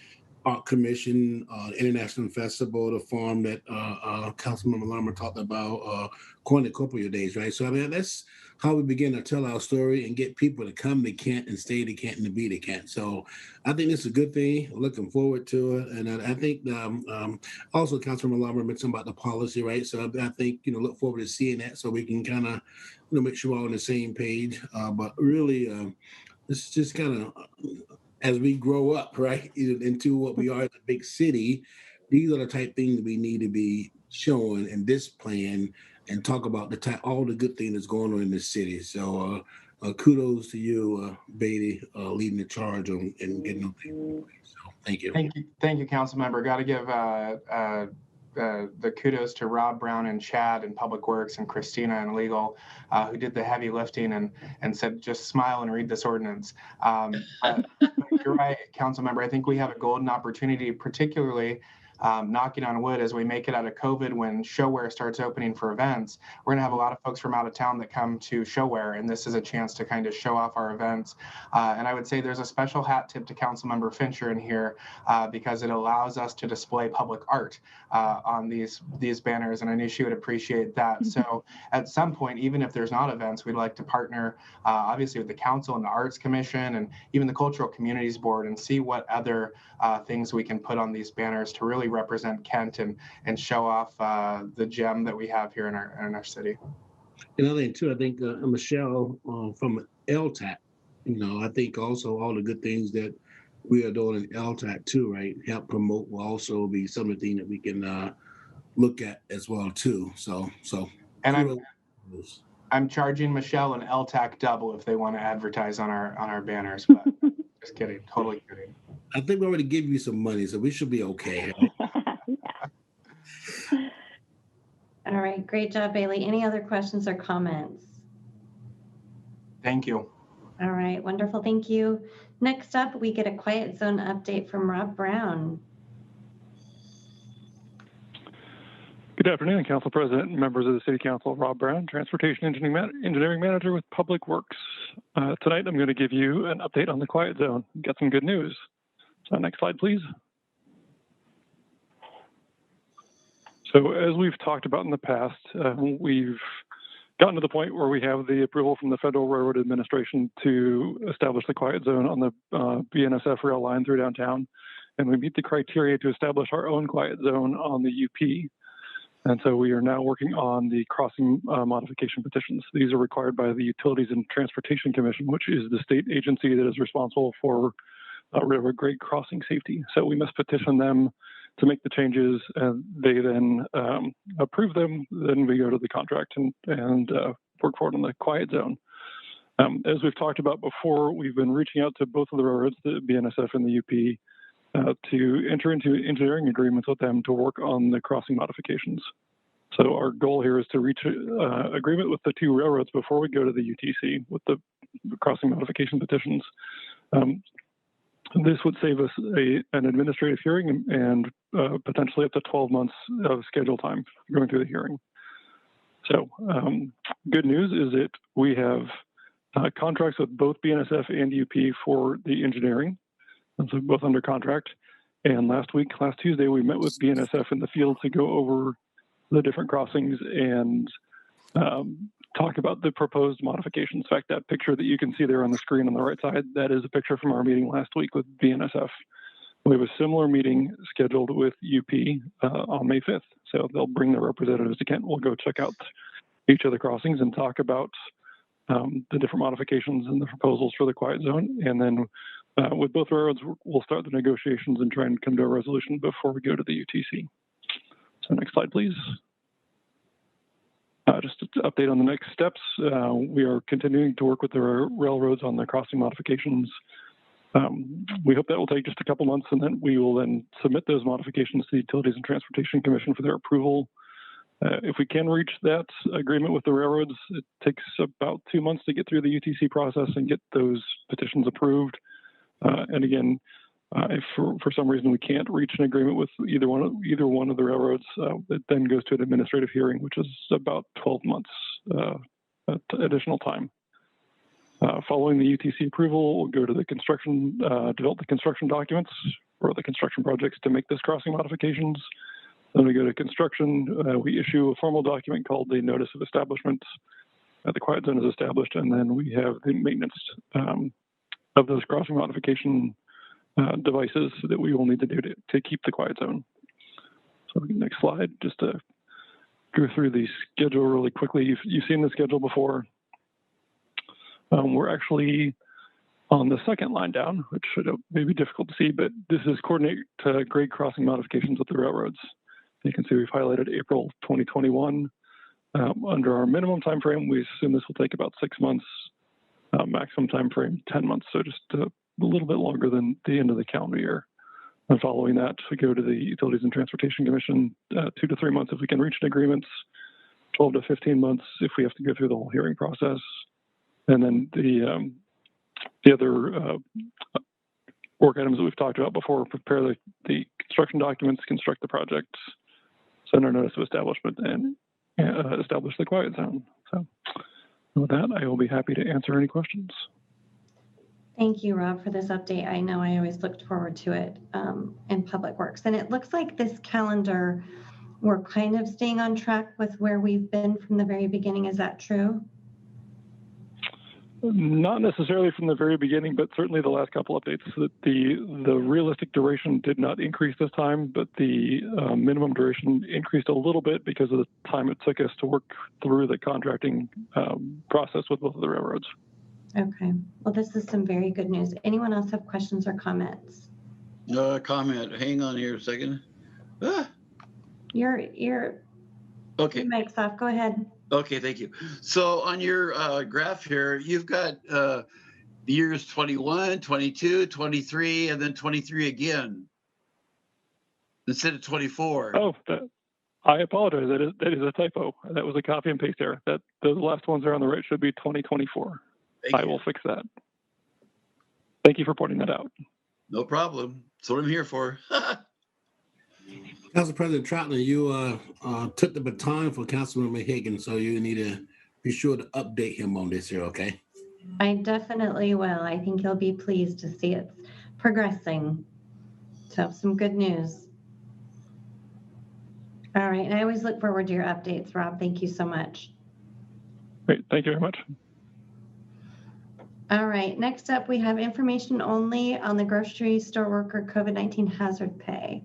Art Commission, International Festival, the farm that Councilmember Larmer talked about, cornucopia days, right? So I mean, that's how we begin to tell our story and get people to come to Kent and stay to Kent and to be to Kent. So I think it's a good thing. I'm looking forward to it. And I think also Councilmember Larmer mentioned about the policy, right? So I think, look forward to seeing that so we can kind of, make sure we're all on the same page. But really, this is just kind of, as we grow up, right, into what we are as a big city, these are the type things we need to be showing in this plan and talk about all the good things that's going on in this city. So kudos to you, Beatty, leading the charge on and getting them people. So thank you. Thank you, Councilmember. Got to give the kudos to Rob Brown and Chad in Public Works and Christina in Legal, who did the heavy lifting and said, just smile and read this ordinance. But you're right, Councilmember. I think we have a golden opportunity, particularly knocking on wood, as we make it out of COVID, when ShoWare starts opening for events. We're going to have a lot of folks from out of town that come to ShoWare, and this is a chance to kind of show off our events. And I would say there's a special hat tip to Councilmember Fincher in here because it allows us to display public art on these banners, and I knew she would appreciate that. So at some point, even if there's not events, we'd like to partner obviously with the council and the Arts Commission and even the Cultural Communities Board and see what other things we can put on these banners to really represent Kent and show off the gem that we have here in our city. Another thing too, I think Michelle from LTAC, I think also all the good things that we are doing in LTAC too, right? Help promote will also be something that we can look at as well too. So. And I'm charging Michelle and LTAC double if they want to advertise on our banners, but just kidding, totally kidding. I think we already give you some money, so we should be okay. All right, great job, Bailey. Any other questions or comments? Thank you. All right, wonderful, thank you. Next up, we get a quiet zone update from Rob Brown. Good afternoon, Council President and members of the City Council. Rob Brown, Transportation Engineering Manager with Public Works. Tonight, I'm going to give you an update on the quiet zone. Got some good news. So next slide, please. So as we've talked about in the past, we've gotten to the point where we have the approval from the Federal Railroad Administration to establish the quiet zone on the BNSF rail line through downtown. And we meet the criteria to establish our own quiet zone on the UP. And so we are now working on the crossing modification petitions. These are required by the Utilities and Transportation Commission, which is the state agency that is responsible for railroad grade crossing safety. So we must petition them to make the changes, and they then approve them. Then we go to the contract and work forward on the quiet zone. As we've talked about before, we've been reaching out to both of the railroads, the BNSF and the UP, to enter into engineering agreements with them to work on the crossing modifications. So our goal here is to reach agreement with the two railroads before we go to the UTC with the crossing modification petitions. This would save us an administrative hearing and potentially up to 12 months of schedule time going through the hearing. So good news is that we have contracts with both BNSF and UP for the engineering, and so both under contract. And last Tuesday, we met with BNSF in the field to go over the different crossings and talk about the proposed modifications. In fact, that picture that you can see there on the screen on the right side, that is a picture from our meeting last week with BNSF. We have a similar meeting scheduled with UP on May 5th. So they'll bring their representatives to Kent. We'll go check out each of the crossings and talk about the different modifications and the proposals for the quiet zone. And then with both railroads, we'll start the negotiations and try and come to a resolution before we go to the UTC. So next slide, please. Just to update on the next steps, we are continuing to work with the railroads on the crossing modifications. We hope that will take just a couple months, and then we will then submit those modifications to the Utilities and Transportation Commission for their approval. If we can reach that agreement with the railroads, it takes about 2 months to get through the UTC process and get those petitions approved. And again, if for some reason we can't reach an agreement with either one of the railroads, it then goes to an administrative hearing, which is about 12 months additional time. Following the UTC approval, we'll go to the construction, develop the construction documents for the construction projects to make this crossing modifications. Then we go to construction. We issue a formal document called the Notice of Establishment. The quiet zone is established, and then we have the maintenance of those crossing modification devices that we will need to do to keep the quiet zone. So next slide, just to go through the schedule really quickly. You've seen the schedule before. We're actually on the second line down, which may be difficult to see, but this is coordinate grade crossing modifications with the railroads. You can see we've highlighted April 2021. Under our minimum time frame, we assume this will take about 6 months. Maximum time frame, 10 months. So just a little bit longer than the end of the calendar year. And following that, we go to the Utilities and Transportation Commission, 2 to 3 months if we can reach an agreement, 12 to 15 months if we have to go through the whole hearing process. And then the other work items that we've talked about before, prepare the construction documents, construct the project, send our notice of establishment, and establish the quiet zone. So with that, I will be happy to answer any questions. Thank you, Rob, for this update. I know I always looked forward to it in Public Works. And it looks like this calendar, we're kind of staying on track with where we've been from the very beginning. Is that true? Not necessarily from the very beginning, but certainly the last couple updates. That the realistic duration did not increase this time, but the minimum duration increased a little bit because of the time it took us to work through the contracting process with both of the railroads. Okay. Well, this is some very good news. Anyone else have questions or comments? Comment. Hang on here a second. Ah. Your okay. Your mic's off. Go ahead. Okay, thank you. So on your graph here, you've got the years 21, 22, 23, and then 23 again instead of 24. Oh, I apologize. That is a typo. That was a copy and paste error. Those last ones there on the right should be 2024. I will fix that. Thank you for pointing that out. No problem. That's what I'm here for. Council President Troutman, you took the baton for Councilman Levenhagan, so you need to be sure to update him on this here, okay? I definitely will. I think he'll be pleased to see it's progressing. So some good news. All right. And I always look forward to your updates, Rob. Thank you so much. Great. Thank you very much. All right. Next up, we have information only on the grocery store worker COVID-19 hazard pay.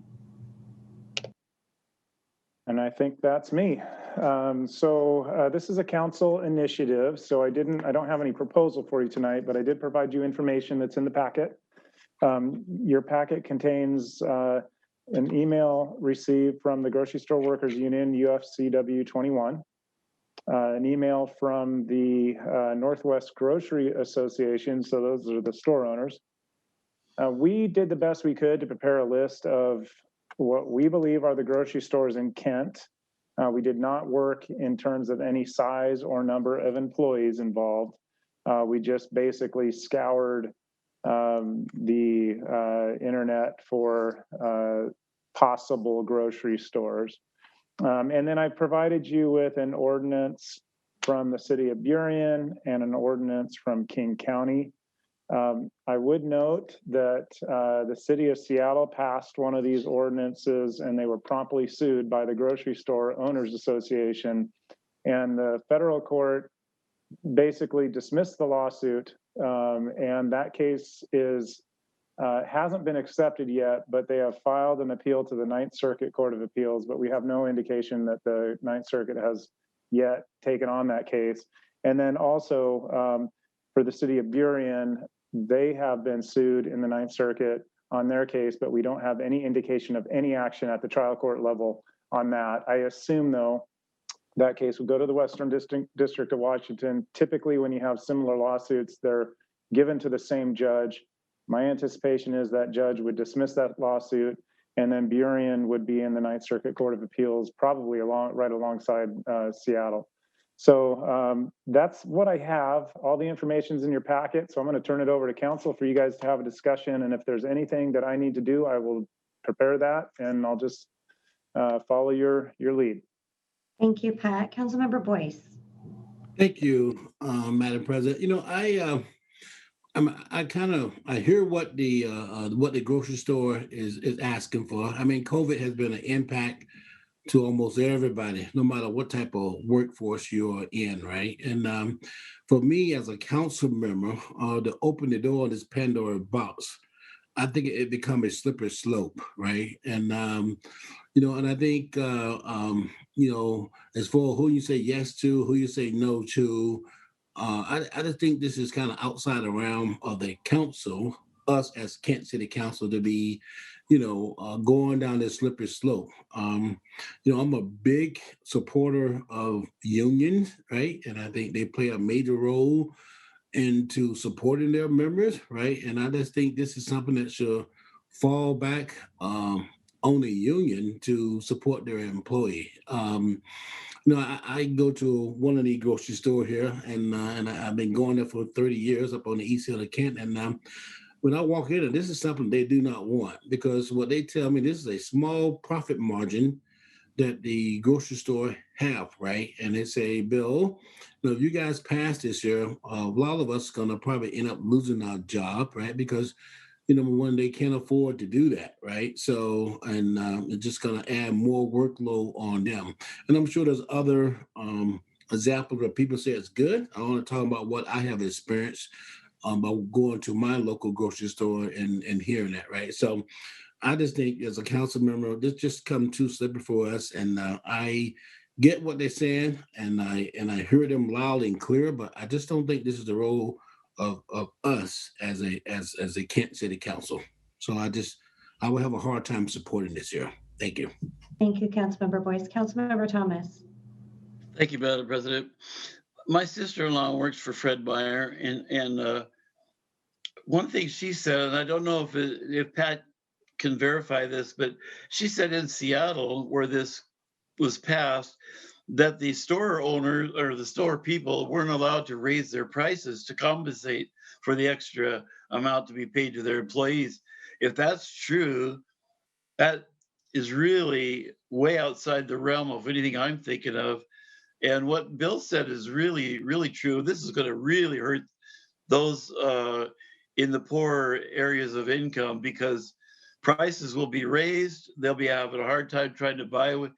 And I think that's me. This is a council initiative. So I don't have any proposal for you tonight, but I did provide you information that's in the packet. Your packet contains an email received from the Grocery Store Workers Union, UFCW 21, an email from the Northwest Grocery Association. So those are the store owners. We did the best we could to prepare a list of what we believe are the grocery stores in Kent We did not work in terms of any size or number of employees involved. We just basically scoured the internet for possible grocery stores. And then I provided you with an ordinance from the city of Burien and an ordinance from King County. I would note that the city of Seattle passed one of these ordinances and they were promptly sued by the Grocery Store Owners Association. And the federal court basically dismissed the lawsuit. And that case hasn't been accepted yet, but they have filed an appeal to the Ninth Circuit Court of Appeals, but we have no indication that the Ninth Circuit has yet taken on that case. And then also for the city of Burien, they have been sued in the Ninth Circuit on their case, but we don't have any indication of any action at the trial court level on that. I assume, though, that case will go to the Western District of Washington. Typically, when you have similar lawsuits, they're given to the same judge. My anticipation is that judge would dismiss that lawsuit, and then Burien would be in the Ninth Circuit Court of Appeals, probably right alongside Seattle. So that's what I have. All the information's in your packet. So I'm going to turn it over to council for you guys to have a discussion. And if there's anything that I need to do, I will prepare that, and I'll just follow your lead. Thank you, Pat. Councilmember Boyce. Thank you, Madam President. You know, I hear what the grocery store is asking for. I mean, COVID has been an impact to almost everybody, no matter what type of workforce you're in, right? And for me as a council member, to open the door of this Pandora box, I think it become a slippery slope, right? And and I think as for who you say yes to, who you say no to, I just think this is kind of outside the realm of the council, us as Kent City Council, to be going down this slippery slope. I'm a big supporter of unions, right? And I think they play a major role into supporting their members, right? And I just think this is something that should fall back on the union to support their employee. I go to one of the grocery store here, and I've been going there for 30 years up on the east side of Kent, and when I walk in, and this is something they do not want, because what they tell me, this is a small profit margin that the grocery store have, right? And they say, Bill, if you guys pass this year, a lot of us going to probably end up losing our job, right? Because, number one, they can't afford to do that, right? So, and it's just going to add more workload on them. And I'm sure there's other examples where people say it's good. I want to talk about what I have experienced by going to my local grocery store and hearing that, right? So I just think as a council member, this just come too slippery for us. And I get what they're saying, and I hear them loud and clear, but I just don't think this is the role of us as a Kent City Council. So I will have a hard time supporting this year. Thank you. Thank you, Councilmember Boyce. Councilmember Thomas. Thank you, Madam President. My sister-in-law works for Fred Meyer, and one thing she said, and I don't know if Pat can verify this, but she said in Seattle, where this was passed, that the store owners or the store people weren't allowed to raise their prices to compensate for the extra amount to be paid to their employees. If that's true, that is really way outside the realm of anything I'm thinking of. And what Bill said is really, really true. This is going to really hurt those in the poorer areas of income, because prices will be raised. They'll be having a hard time trying to buy.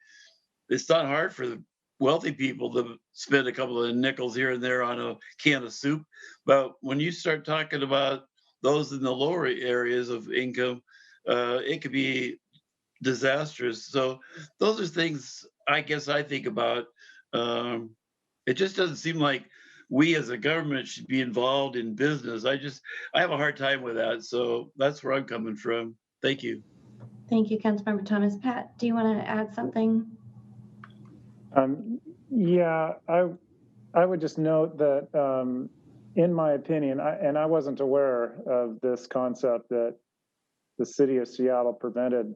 It's not hard for the wealthy people to spend a couple of nickels here and there on a can of soup. But when you start talking about those in the lower areas of income, it could be disastrous. So those are things I guess I think about. It just doesn't seem like we as a government should be involved in business. I have a hard time with that. So that's where I'm coming from. Thank you. Thank you, Councilmember Thomas. Pat, do you want to add something? Yeah, I would just note that in my opinion, I wasn't aware of this concept that the city of Seattle prevented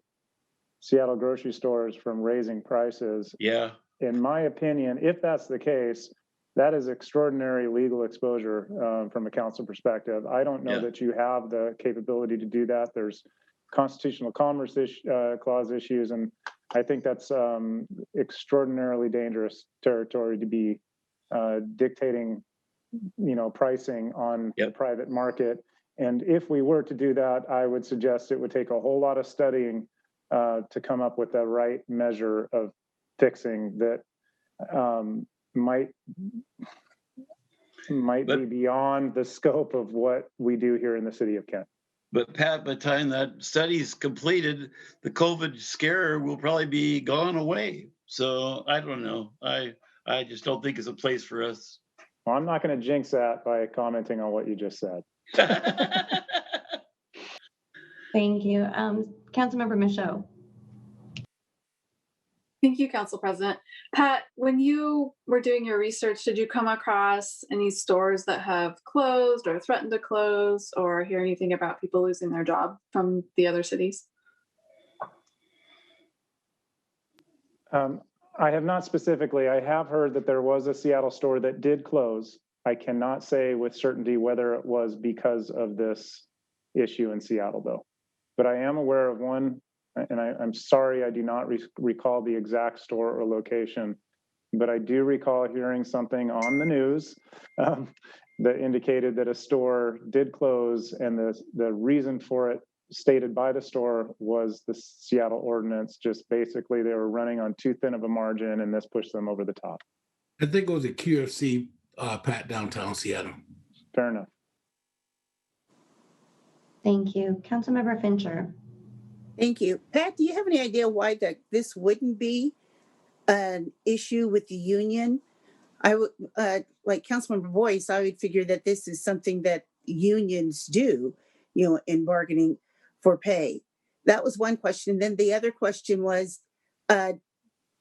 Seattle grocery stores from raising prices. Yeah. in my opinion, if that's the case, that is extraordinary legal exposure from a council perspective. I don't know that you have the capability to do that. There's constitutional commerce clause issues, and I think that's extraordinarily dangerous territory to be dictating, pricing on the private market. And if we were to do that, I would suggest it would take a whole lot of studying to come up with the right measure of fixing that might be beyond the scope of what we do here in the city of Kent. But Pat, by the time that study's completed, the COVID scare will probably be gone away. So I don't know. I just don't think it's a place for us. Well, I'm not going to jinx that by commenting on what you just said. Thank you. Councilmember Michaud. Thank you, Council President. Pat, when you were doing your research, did you come across any stores that have closed or threatened to close, or hear anything about people losing their job from the other cities? I have not specifically. I have heard that there was a Seattle store that did close. I cannot say with certainty whether it was because of this issue in Seattle, though. But I am aware of one, and I'm sorry I do not recall the exact store or location, but I do recall hearing something on the news that indicated that a store did close, and the reason for it stated by the store was the Seattle ordinance. Just basically they were running on too thin of a margin, and this pushed them over the top. I think it was a QFC, Pat, downtown Seattle. Fair enough. Thank you. Councilmember Fincher. Thank you. Pat, do you have any idea why this wouldn't be an issue with the union? I would, like Councilmember Boyce, I would figure that this is something that unions do, in bargaining for pay. That was one question. Then the other question was,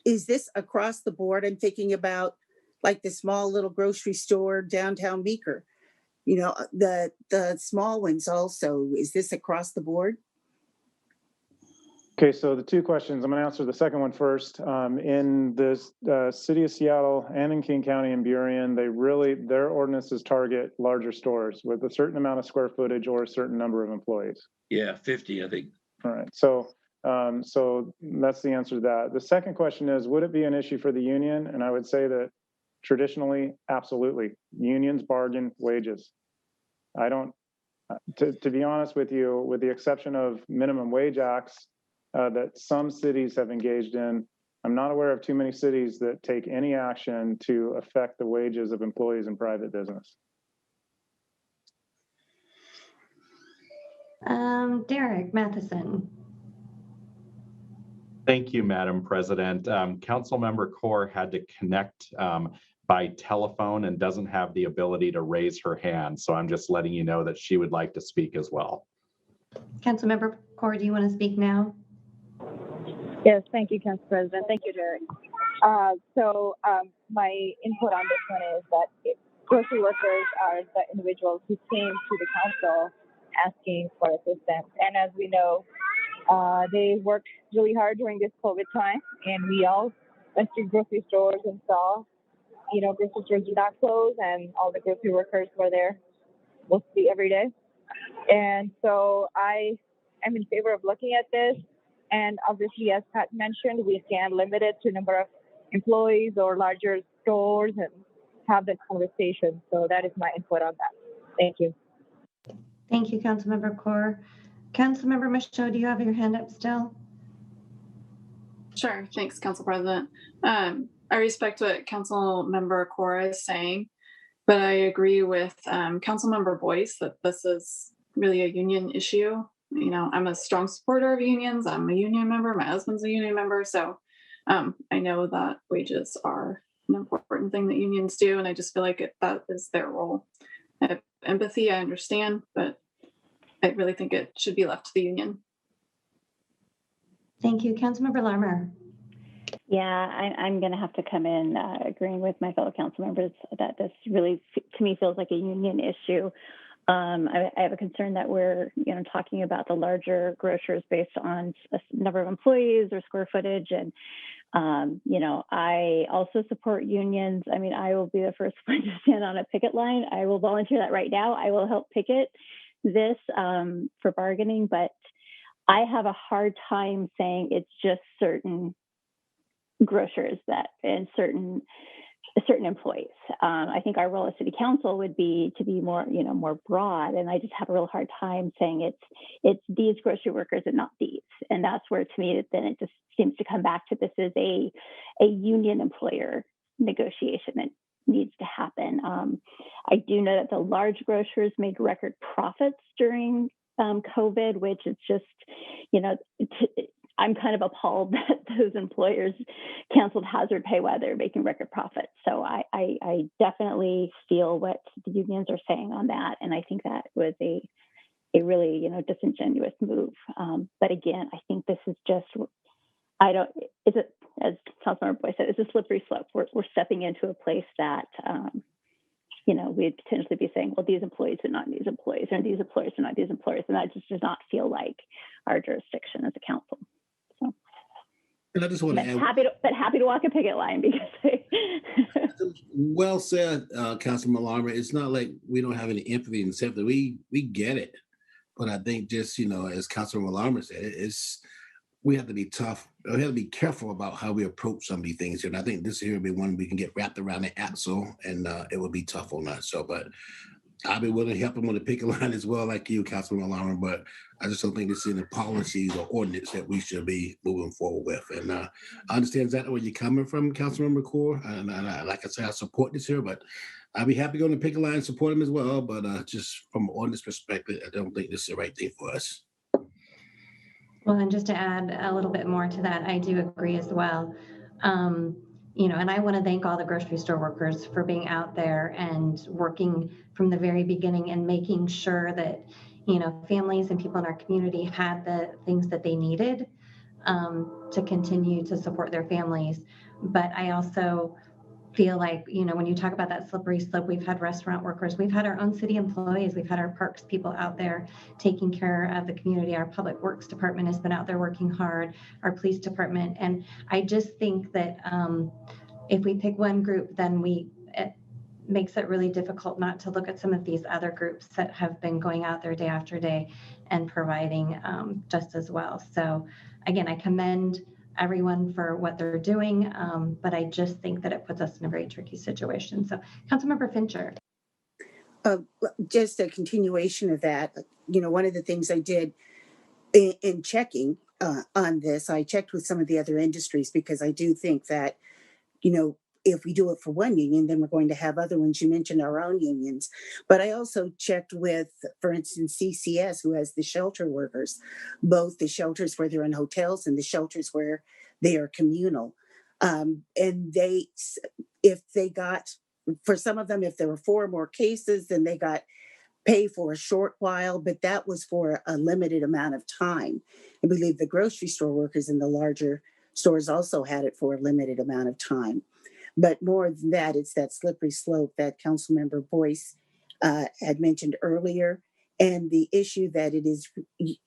is this across the board? I'm thinking about like the small little grocery store downtown Meeker, the small ones also. Is this across the board? Okay, so the two questions, I'm going to answer the second one first. In the city of Seattle and in King County and Burien, their ordinances target larger stores with a certain amount of square footage or a certain number of employees. Yeah, 50, I think. All right, so that's the answer to that. The second question is, would it be an issue for the union? And I would say that traditionally, absolutely. Unions bargain wages. I don't, to be honest with you, with the exception of minimum wage acts, that some cities have engaged in, I'm not aware of too many cities that take any action to affect the wages of employees in private business. Derek Matheson. Thank you, Madam President. Councilmember Kaur had to connect by telephone and doesn't have the ability to raise her hand. So I'm just letting you know that she would like to speak as well. Councilmember Kaur, do you want to speak now? Yes, thank you, Council President. Thank you, Derek. My input on this one is that grocery workers are the individuals who came to the council asking for assistance. And as we know, they worked really hard during this COVID time, and we all went to grocery stores and saw, grocery stores did not close, and all the grocery workers were there mostly every day. And so I am in favor of looking at this. And obviously, as Pat mentioned, we can limit it to number of employees or larger stores and have that conversation. So that is my input on that. Thank you. Thank you, Councilmember Kaur. Councilmember Michaud, do you have your hand up still? Sure. Thanks, Council President. I respect what Councilmember Kaur is saying, but I agree with Councilmember Boyce that this is really a union issue. I'm a strong supporter of unions. I'm a union member. My husband's a union member. So I know that wages are an important thing that unions do. And I just feel like that is their role. I have empathy, I understand, but I really think it should be left to the union. Thank you. Councilmember Larmer. Yeah, I'm going to have to come in agreeing with my fellow council members that this really, to me, feels like a union issue. I have a concern that we're, talking about the larger grocers based on a number of employees or square footage, and I also support unions. I mean, I will be the first one to stand on a picket line. I will volunteer that right now. I will help picket this for bargaining, but I have a hard time saying it's just certain grocers and certain employees. I think our role as city council would be to be more, more broad. And I just have a real hard time saying it's these grocery workers and not these. And that's where, to me, then it just seems to come back to this is a union employer negotiation that needs to happen. I do know that the large grocers made record profits during COVID, which is just, I'm kind of appalled that those employers canceled hazard pay while they're making record profits. So I definitely feel what the unions are saying on that. And I think that was a really, disingenuous move. But again, I think this is just, as Councilmember Boyce said, it's a slippery slope. We're stepping into a place that, we'd potentially be saying, well, these employees are not these employees, and these employers are not these employers. And that just does not feel like our jurisdiction as a council. So, and I just want to add, happy to walk a picket line because well said, Councilman Larmer. It's not like we don't have any empathy and sympathy. We get it. But I think just, as Councilman Larmer said, we have to be tough. We have to be careful about how we approach some of these things here. And I think this here will be one we can get wrapped around the axle, and it will be tough on us. So, but I'll be willing to help them on the picket line as well, like you, Councilman Larmer. But I just don't think this is in the policies or ordinance that we should be moving forward with. And I understand exactly where you're coming from, Councilmember Core. And like I said, I support this here, but I'll be happy to go on the picket line and support them as well. But just from an ordinance perspective, I don't think this is the right thing for us. Well, and just to add a little bit more to that, I do agree as well. And I want to thank all the grocery store workers for being out there and working from the very beginning and making sure that, families and people in our community had the things that they needed to continue to support their families. But I also feel like, when you talk about that slippery slope, we've had restaurant workers, we've had our own city employees, we've had our parks people out there taking care of the community. Our public works department has been out there working hard, our police department. And I just think that if we pick one group, then it makes it really difficult not to look at some of these other groups that have been going out there day after day and providing just as well. So again, I commend everyone for what they're doing, but I just think that it puts us in a very tricky situation. So, Councilmember Fincher. Just a continuation of that, one of the things I did in checking on this, I checked with some of the other industries because I do think that, if we do it for one union, then we're going to have other ones. You mentioned our own unions, but I also checked with, for instance, CCS, who has the shelter workers, both the shelters where they're in hotels and the shelters where they are communal. And if they got, for some of them, if there were 4 more cases, then they got pay for a short while, but that was for a limited amount of time. I believe the grocery store workers in the larger stores also had it for a limited amount of time. But more than that, it's that slippery slope that Councilmember Boyce had mentioned earlier, and the issue that it is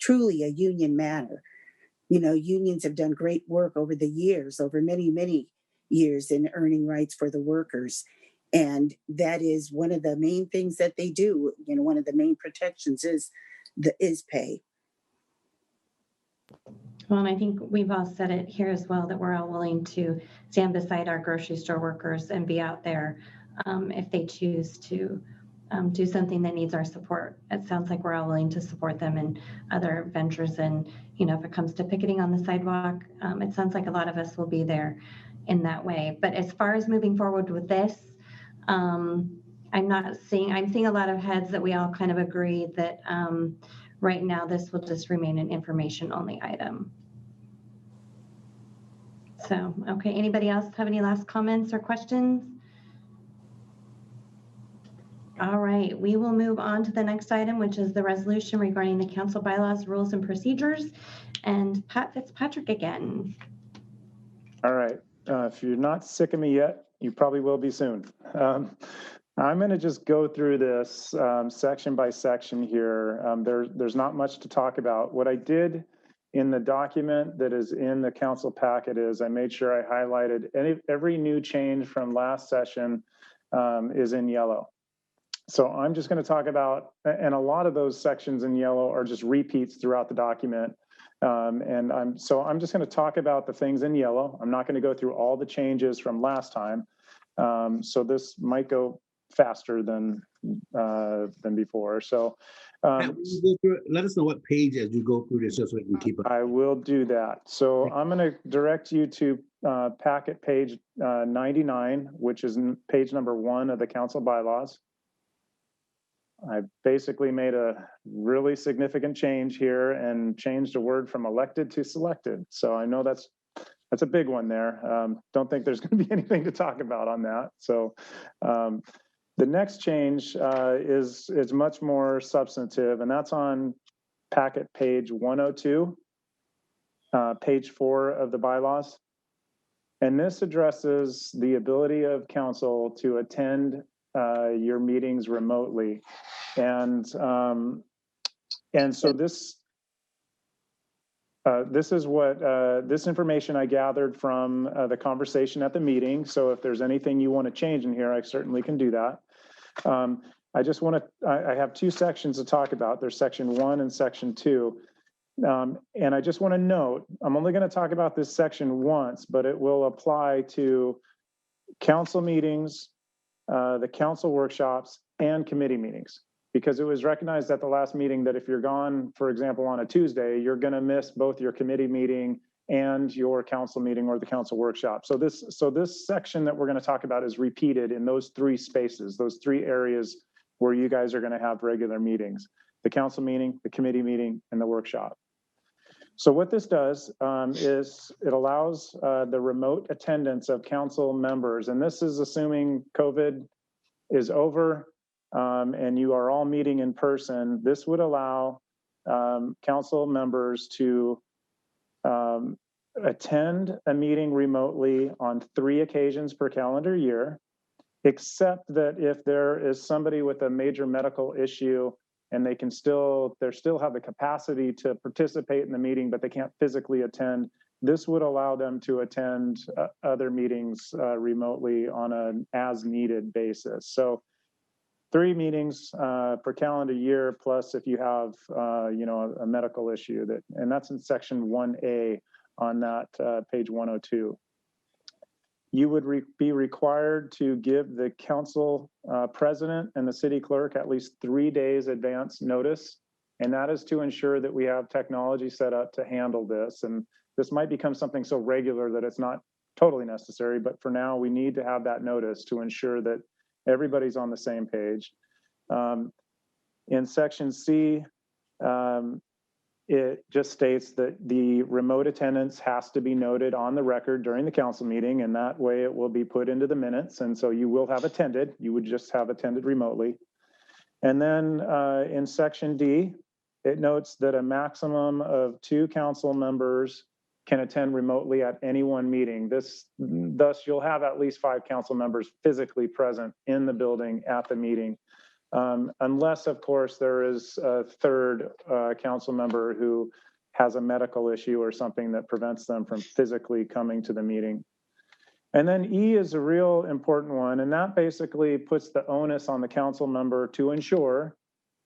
truly a union matter. Unions have done great work over the years, over many, many years, in earning rights for the workers. And that is one of the main things that they do. One of the main protections is pay. Well, and I think we've all said it here as well, that we're all willing to stand beside our grocery store workers and be out there if they choose to do something that needs our support. It sounds like we're all willing to support them in other ventures. And, if it comes to picketing on the sidewalk, it sounds like a lot of us will be there in that way. But as far as moving forward with this, I'm seeing a lot of heads that we all kind of agree that right now this will just remain an information only item. So, okay, anybody else have any last comments or questions? All right, we will move on to the next item, which is the resolution regarding the council bylaws, rules, and procedures. And Pat Fitzpatrick again. All right, if you're not sick of me yet, you probably will be soon. I'm going to just go through this section by section here. There's not much to talk about. What I did in the document that is in the council packet is I made sure I highlighted every new change from last session is in yellow. So I'm just going to talk about, and a lot of those sections in yellow are just repeats throughout the document. I'm just going to talk about the things in yellow. I'm not going to go through all the changes from last time. So this might go faster than before. So let us know what page as you go through this so we can keep up. I will do that. So I'm going to direct you to packet page 99, which is page number 1 of the council bylaws. I basically made a really significant change here and changed a word from elected to selected. So I know that's a big one there. Don't think there's going to be anything to talk about on that. So the next change is much more substantive, and that's on packet page 102, page 4 of the bylaws. And this addresses the ability of council to attend your meetings remotely. And so this is what this information I gathered from the conversation at the meeting. So if there's anything you want to change in here, I certainly can do that. I just want to, I have 2 sections to talk about. There's section 1 and section 2. And I just want to note, I'm only going to talk about this section once, but it will apply to council meetings, the council workshops, and committee meetings. Because it was recognized at the last meeting that if you're gone, for example, on a Tuesday, you're going to miss both your committee meeting and your council meeting or the council workshop. So this section that we're going to talk about is repeated in those 3 spaces, those 3 areas where you guys are going to have regular meetings: the council meeting, the committee meeting, and the workshop. So what this does is it allows the remote attendance of council members, and this is assuming COVID is over and you are all meeting in person. This would allow council members to attend a meeting remotely on 3 occasions per calendar year, except that if there is somebody with a major medical issue and they still have the capacity to participate in the meeting, but they can't physically attend, this would allow them to attend other meetings remotely on an as-needed basis. So 3 meetings per calendar year, plus if you have, a medical issue and that's in section 1A on that page 102. You would be required to give the council president and the city clerk at least 3 days advance notice. And that is to ensure that we have technology set up to handle this. And this might become something so regular that it's not totally necessary, but for now we need to have that notice to ensure that everybody's on the same page. In section C, it just states that the remote attendance has to be noted on the record during the council meeting, and that way it will be put into the minutes. And so you will have attended, you would just have attended remotely. And then in section D, it notes that a maximum of 2 council members can attend remotely at any one meeting. Thus you'll have at least 5 council members physically present in the building at the meeting. Unless, of course, there is a 3rd council member who has a medical issue or something that prevents them from physically coming to the meeting. And then E is a real important one, and that basically puts the onus on the council member to ensure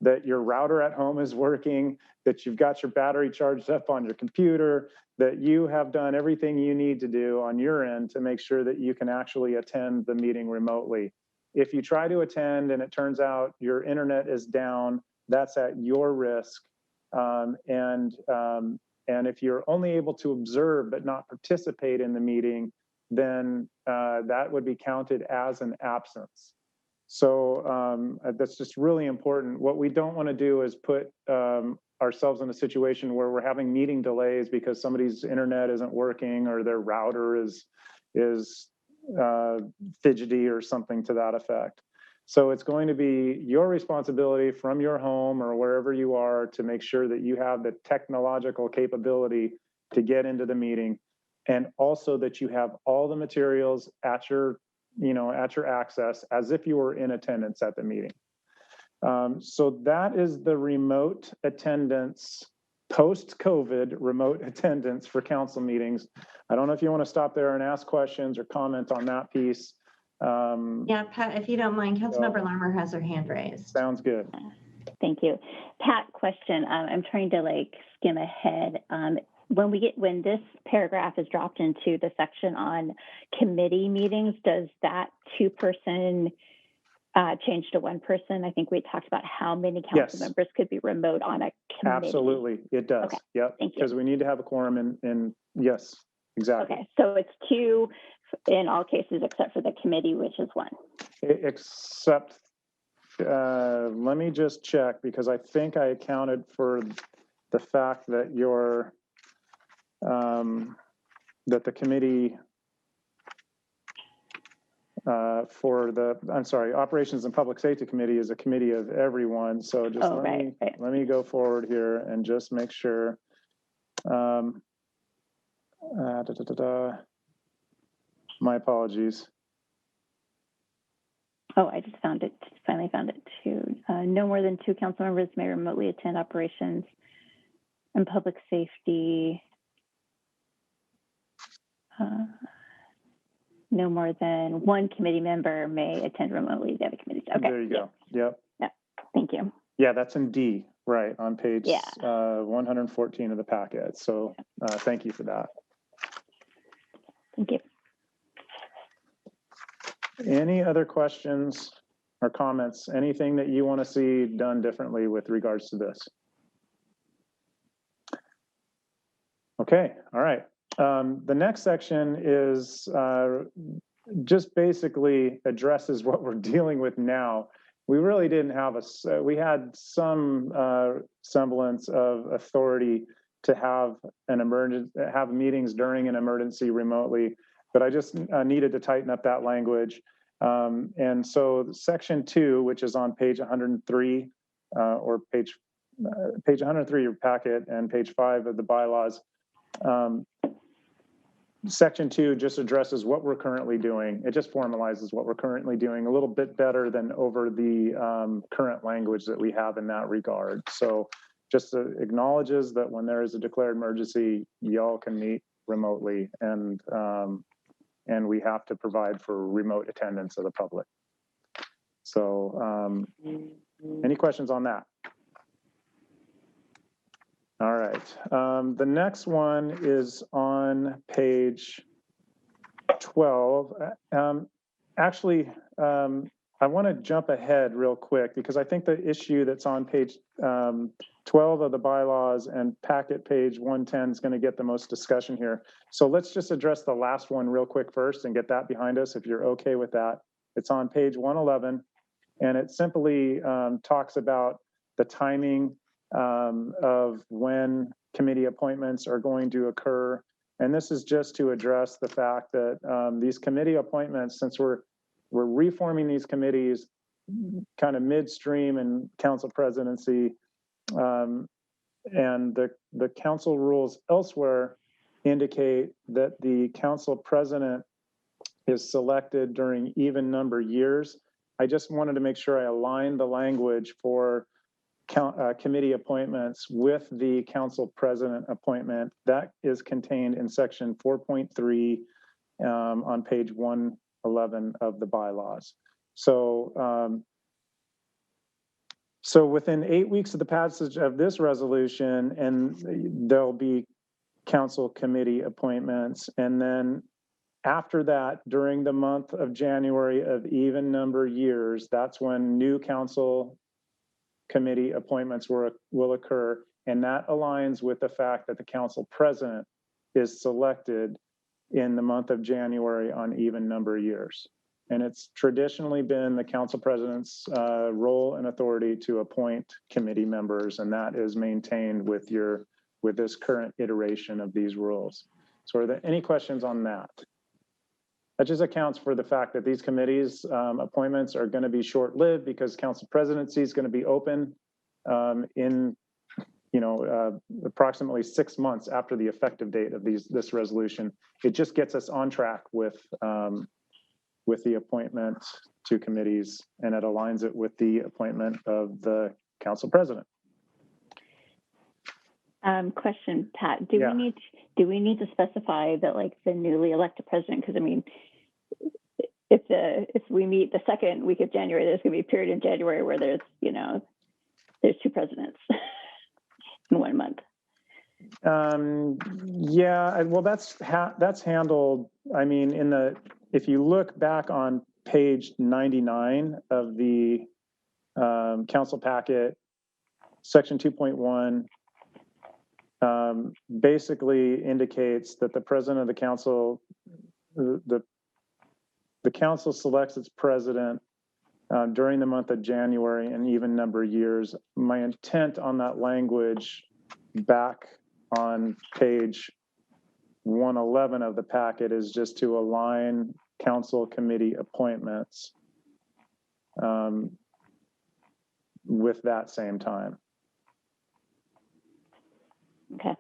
that your router at home is working, that you've got your battery charged up on your computer, that you have done everything you need to do on your end to make sure that you can actually attend the meeting remotely. If you try to attend and it turns out your internet is down, that's at your risk. And if you're only able to observe but not participate in the meeting, then that would be counted as an absence. So that's just really important. What we don't want to do is put ourselves in a situation where we're having meeting delays because somebody's internet isn't working or their router is fidgety or something to that effect. So it's going to be your responsibility from your home or wherever you are to make sure that you have the technological capability to get into the meeting, and also that you have all the materials at your access as if you were in attendance at the meeting. So that is the remote attendance post-COVID remote attendance for council meetings. I don't know if you want to stop there and ask questions or comment on that piece. Yeah, Pat, if you don't mind, Councilmember Larmer has her hand raised. Sounds good. Thank you. Pat, question. I'm trying to skim ahead. When this paragraph is dropped into the section on committee meetings, does that 2-person change to 1 person? I think we talked about how many council members could be remote on a committee. Absolutely, it does. Okay. Yep. Thank you. Because we need to have a quorum and yes, exactly. Okay, so it's 2 in all cases except for the committee, which is 1. Except, let me just check because I think I accounted for the fact that that the committee Operations and Public Safety Committee is a committee of everyone. So just let me go forward here and just make sure. My apologies. Oh, I just found it. Finally found it too. No more than 2 council members may remotely attend operations and public safety. No more than 1 committee member may attend remotely the other committees. Okay. There you go. Yep. Yeah. Thank you. Yeah, that's in D, right, on page 114 of the packet. So thank you for that. Thank you. Any other questions or comments? Anything that you want to see done differently with regards to this? Okay, all right. The next section is just basically addresses what we're dealing with now. We really didn't have we had some semblance of authority to have meetings during an emergency remotely, but I just needed to tighten up that language. And so section 2, which is on page 103 or page 103 of your packet and page 5 of the bylaws. Section 2 just addresses what we're currently doing. It just formalizes what we're currently doing a little bit better than over the current language that we have in that regard. So just acknowledges that when there is a declared emergency, y'all can meet remotely, and we have to provide for remote attendance of the public. So any questions on that? All right. The next one is on page 12. Actually, I want to jump ahead real quick because I think the issue that's on page 12 of the bylaws and packet page 110 is going to get the most discussion here. So let's just address the last one real quick first and get that behind us if you're okay with that. It's on page 111, and it simply talks about the timing of when committee appointments are going to occur. And this is just to address the fact that these committee appointments, since we're reforming these committees kind of midstream in council presidency, and the council rules elsewhere indicate that the council president is selected during even number years. I just wanted to make sure I aligned the language for committee appointments with the council president appointment. That is contained in section 4.3 on page 111 of the bylaws. So, so within 8 weeks of the passage of this resolution, and there'll be council committee appointments. And then after that, during the month of January of even number years, that's when new council committee appointments will occur. And that aligns with the fact that the council president is selected in the month of January on even number years. And it's traditionally been the council president's role and authority to appoint committee members, and that is maintained with this current iteration of these rules. So are there any questions on that? That just accounts for the fact that these committees appointments are going to be short-lived because council presidency is going to be open in approximately 6 months after the effective date of this resolution. It just gets us on track with the appointment to committees, and it aligns it with the appointment of the council president. Question, Pat, do Yeah. we need to specify that like the newly elected president? Because I mean, if we meet the second week of January, there's going to be a period in January where there's two presidents in 1 month. Yeah, well, that's handled. I mean, if you look back on page 99 of the council packet, section 2.1 basically indicates that the president of the council, the council selects its president during the month of January and even number years. My intent on that language back on page 111 of the packet is just to align council committee appointments with that same time. Okay.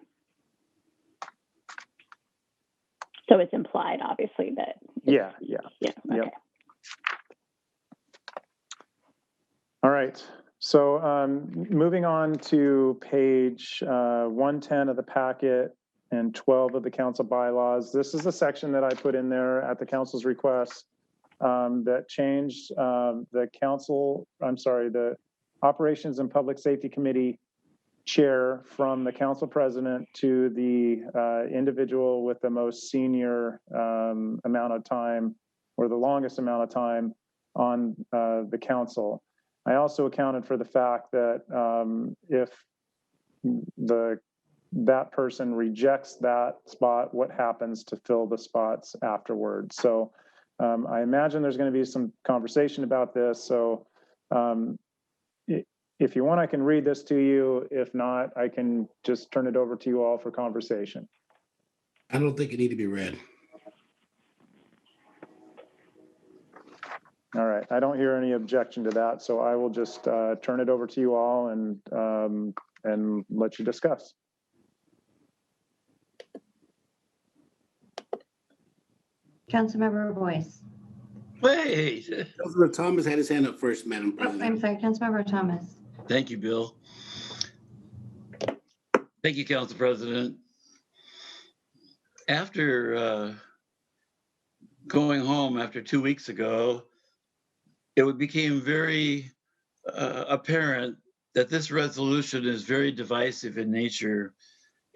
So it's implied, obviously, that. Yeah. Okay. Yep. All right. So moving on to page 110 of the packet and 12 of the council bylaws. This is a section that I put in there at the council's request that changed the Operations and Public Safety Committee chair from the council president to the individual with the most senior amount of time or the longest amount of time on the council. I also accounted for the fact that if that person rejects that spot, what happens to fill the spots afterwards. So I imagine there's going to be some conversation about this. So if you want, I can read this to you. If not, I can just turn it over to you all for conversation. I don't think it need to be read. All right, I don't hear any objection to that, so I will just turn it over to you all and let you discuss. Councilmember Boyce. Wait. Councilmember Thomas had his hand up first, Madam Oh, President. I'm sorry, Councilmember Thomas. Thank you, Bill. Thank you, Council President. After going home after 2 weeks ago, it became very apparent that this resolution is very divisive in nature.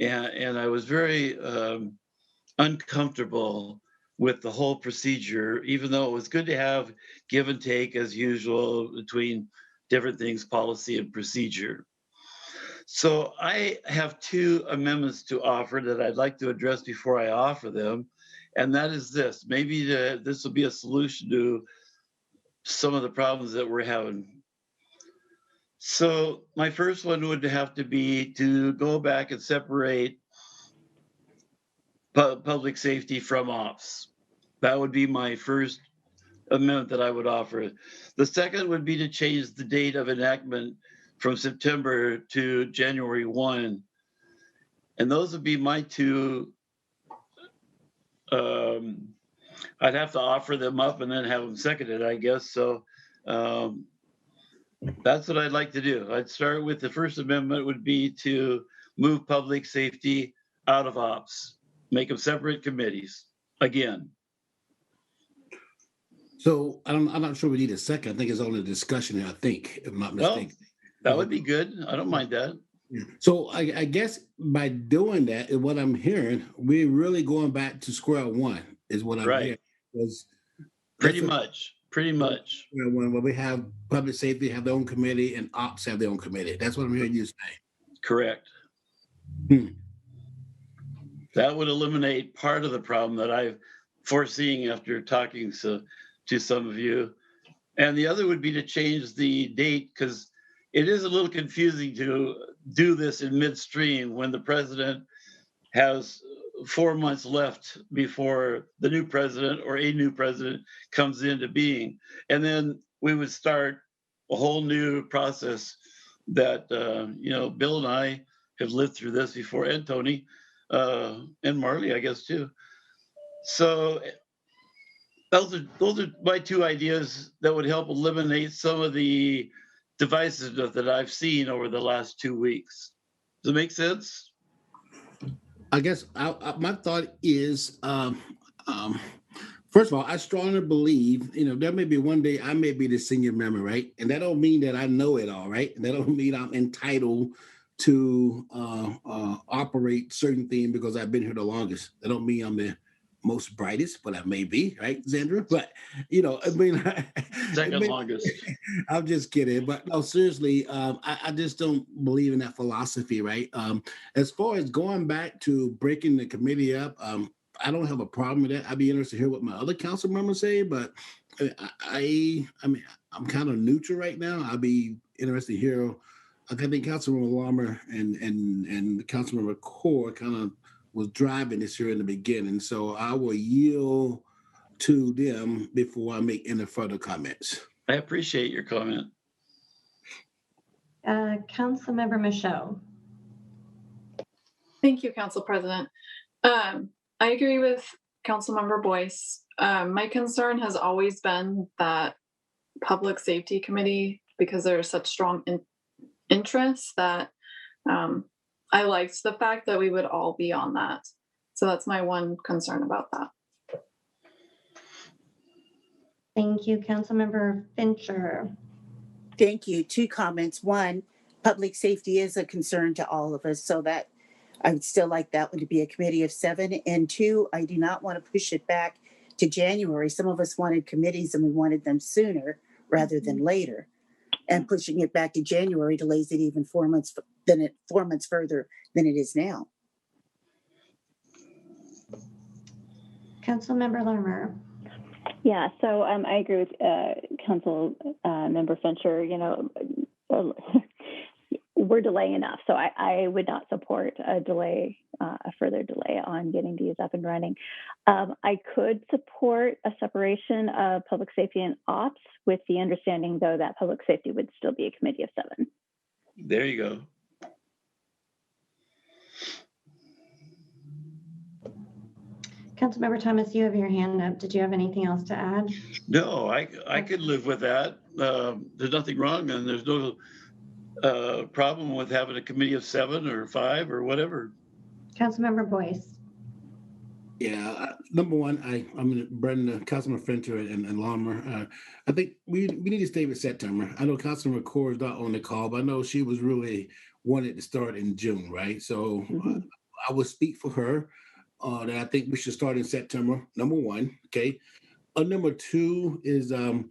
And I was very uncomfortable with the whole procedure, even though it was good to have give and take as usual between different things, policy and procedure. So I have two amendments to offer that I'd like to address before I offer them. And that is this, maybe this will be a solution to some of the problems that we're having. So my first one would have to be to go back and separate public safety from ops. That would be my first amendment that I would offer. The second would be to change the date of enactment from September to January 1. And those would be my two. I'd have to offer them up and then have them seconded, I guess. So that's what I'd like to do. I'd start with the first amendment would be to move public safety out of ops, make them separate committees again. So I'm not sure we need a second. I think it's only a discussion, I think, if I'm not mistaken. Well, that would be good. I don't mind that. So I guess by doing that, and what I'm hearing, we're really going back to square one, is what I'm hearing. Pretty much. When we have public safety have their own committee and ops have their own committee. That's what I'm hearing you say. Correct. That would eliminate part of the problem that I've foreseeing after talking to some of you. And the other would be to change the date, because it is a little confusing to do this in midstream when the president has 4 months left before the new president or a new president comes into being. And then we would start a whole new process that, Bill and I have lived through this before, and Tony, and Marley, I guess, too. So those are my two ideas that would help eliminate some of the divisiveness that I've seen over the last 2 weeks. Does it make sense? I guess my thought is, first of all, I strongly believe, there may be one day I may be the senior member, right? And that don't mean that I know it all, right? And that don't mean I'm entitled to operate certain things because I've been here the longest. That don't mean I'm the most brightest, but I may be, right, Zandra? But, I mean, Second longest. I'm just kidding. But no, seriously, I just don't believe in that philosophy, right? As far as going back to breaking the committee up, I don't have a problem with that. I'd be interested to hear what my other council members say, but I mean, I'm kind of neutral right now. I'd be interested to hear. I think Councilmember Larmer and Councilmember Core kind of was driving this here in the beginning, so I will yield to them before I make any further comments. I appreciate your comment. Councilmember Michaud. Thank you, Council President. I agree with Councilmember Boyce. My concern has always been that Public Safety Committee, because there's such strong interest, that I liked the fact that we would all be on that. So that's my one concern about that. Thank you, Councilmember Fincher. Thank you. 2 comments. 1, public safety is a concern to all of us, so that I would still like that one to be a committee of 7. And 2, I do not want to push it back to January. Some of us wanted committees and we wanted them sooner rather than later. And pushing it back to January delays it even 4 months further than it is now. Councilmember Larmer. Yeah, so I agree with Council Member Fincher. We're delaying enough, so I would not support a further delay on getting these up and running. I could support a separation of public safety and ops, with the understanding, though, that public safety would still be a committee of 7. There you go. Councilmember Thomas, you have your hand up. Did you have anything else to add? No, I could live with that. There's nothing wrong, and there's no problem with having a committee of 7 or 5 or whatever. Councilmember Boyce. Yeah, number one, I'm Brendan, Councilman Fincher and Larmer. I think we need to stay with September. I know Councilman Core is not on the call, but I know she was really wanted to start in June, right? So I would speak for her that I think we should start in September, number one, okay? Number 2 is, I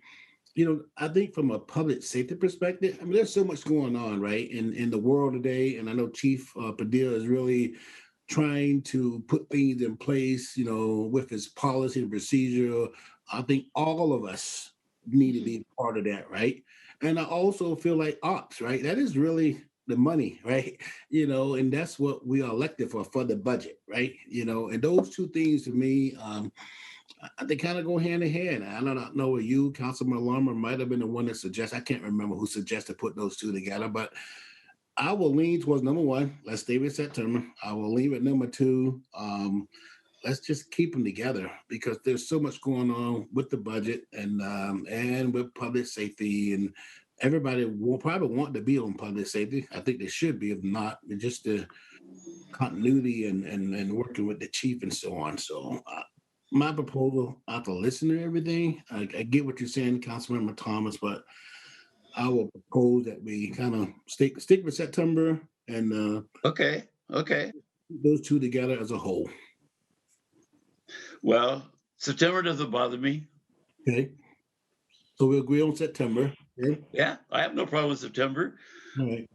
think from a public safety perspective, I mean, there's so much going on, right, in the world today, and I know Chief Padilla is really trying to put things in place, with his policy and procedure. I think all of us need to be part of that, right? And I also feel like ops, right? That is really the money, right? And that's what we are elected for the budget, right? And those 2 things to me, they kind of go hand in hand. I don't know what you, Councilman Larmer, might have been the one that suggested, I can't remember who suggested put those 2 together, but I will lean towards number 1. Let's stay with September. I will leave at number 2. Let's just keep them together because there's so much going on with the budget and with public safety, and everybody will probably want to be on public safety. I think they should be, if not, just the continuity and working with the chief and so on. So my proposal, after listening to everything, I get what you're saying, Councilmember Thomas, but I will propose that we kind of stick with September and Okay. those 2 together as a whole. Well, September doesn't bother me. Okay. So we agree on September. Okay? Yeah, I have no problem with September. All right.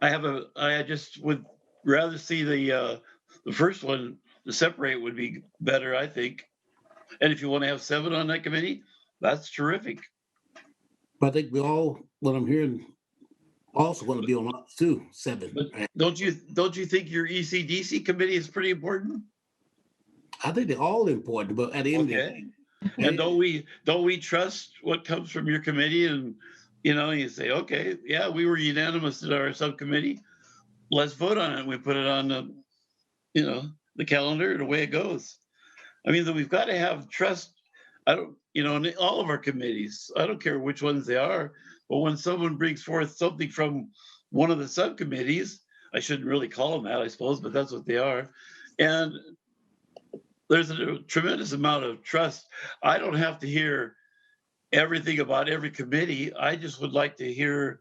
I just would rather see the first one, the separate would be better, I think. And if you want to have 7 on that committee, that's terrific. But I think we all, what I'm hearing, also want to be on ops too, 7. But right? don't you think your ECDC committee is pretty important? I think they're all important, but at the end of the day. And don't we trust what comes from your committee? And you say, okay, yeah, we were unanimous at our subcommittee. Let's vote on it. We put it on the calendar, and away it goes. I mean, we've got to have trust. In all of our committees, I don't care which ones they are, but when someone brings forth something from one of the subcommittees, I shouldn't really call them that, I suppose, but that's what they are. And there's a tremendous amount of trust. I don't have to hear everything about every committee. I just would like to hear,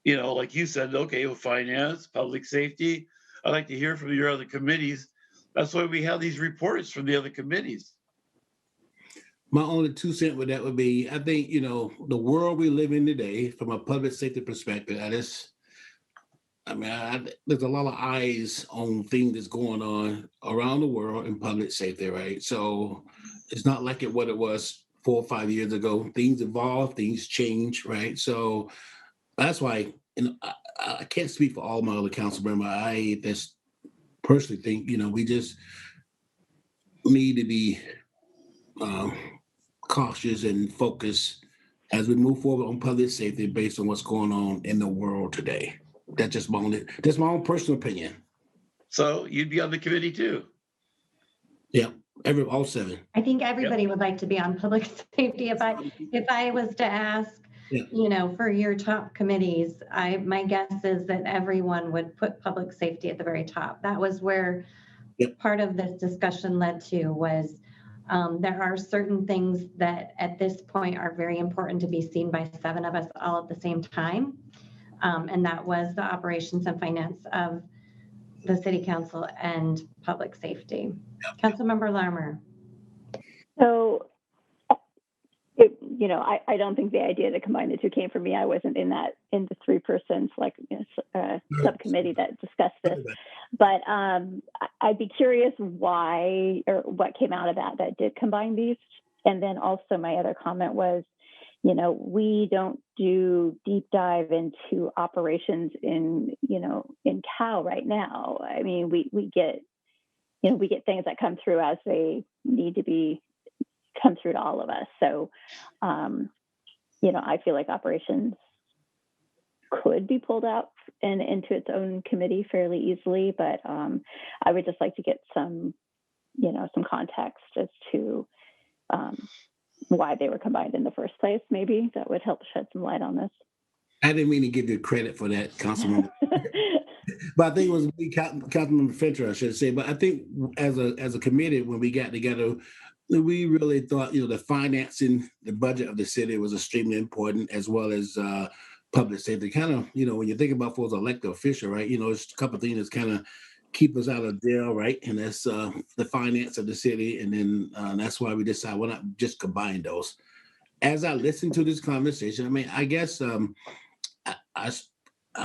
like you said, okay, well, finance, public safety. I'd like to hear from your other committees. That's why we have these reports from the other committees. My only 2 cents with that would be, I think, the world we live in today, from a public safety perspective, there's a lot of eyes on things that's going on around the world in public safety, right? So it's not like what it was 4 or 5 years ago. Things evolve, things change, right? So that's why, and I can't speak for all my other council members. I just personally think, we just need to be cautious and focused as we move forward on public safety based on what's going on in the world today. That's my own personal opinion. So you'd be on the committee too? Yeah, all 7. I think everybody would like to be on public safety. If I was to ask, for your top committees, my guess is that everyone would put public safety at the very top. That was where part of this discussion led to was there are certain things that at this point are very important to be seen by 7 of us all at the same time. And that was the operations and finance of the city council and public safety. Councilmember Larmer. So, I don't think the idea to combine the two came from me. I wasn't in the 3-person subcommittee that discussed this. But I'd be curious why or what came out of that did combine these. And then also my other comment was, we don't do deep dive into operations in Cal right now. I mean, we get things that come through as they need to come through to all of us. So, I feel like operations could be pulled out and into its own committee fairly easily, but I would just like to get some context as to why they were combined in the first place. Maybe that would help shed some light on this. I didn't mean to give you credit for that, Councilman. But I think it was me, Councilman Fincher, I should say. But I think as a committee, when we got together, we really thought, the financing, the budget of the city was extremely important, as well as public safety. Kind of, when you think about for as an elected official, right, it's a couple of things that kind of keep us out of jail, right? And that's the finance of the city. And then that's why we decided why not just combine those. As I listen to this conversation, I guess I'm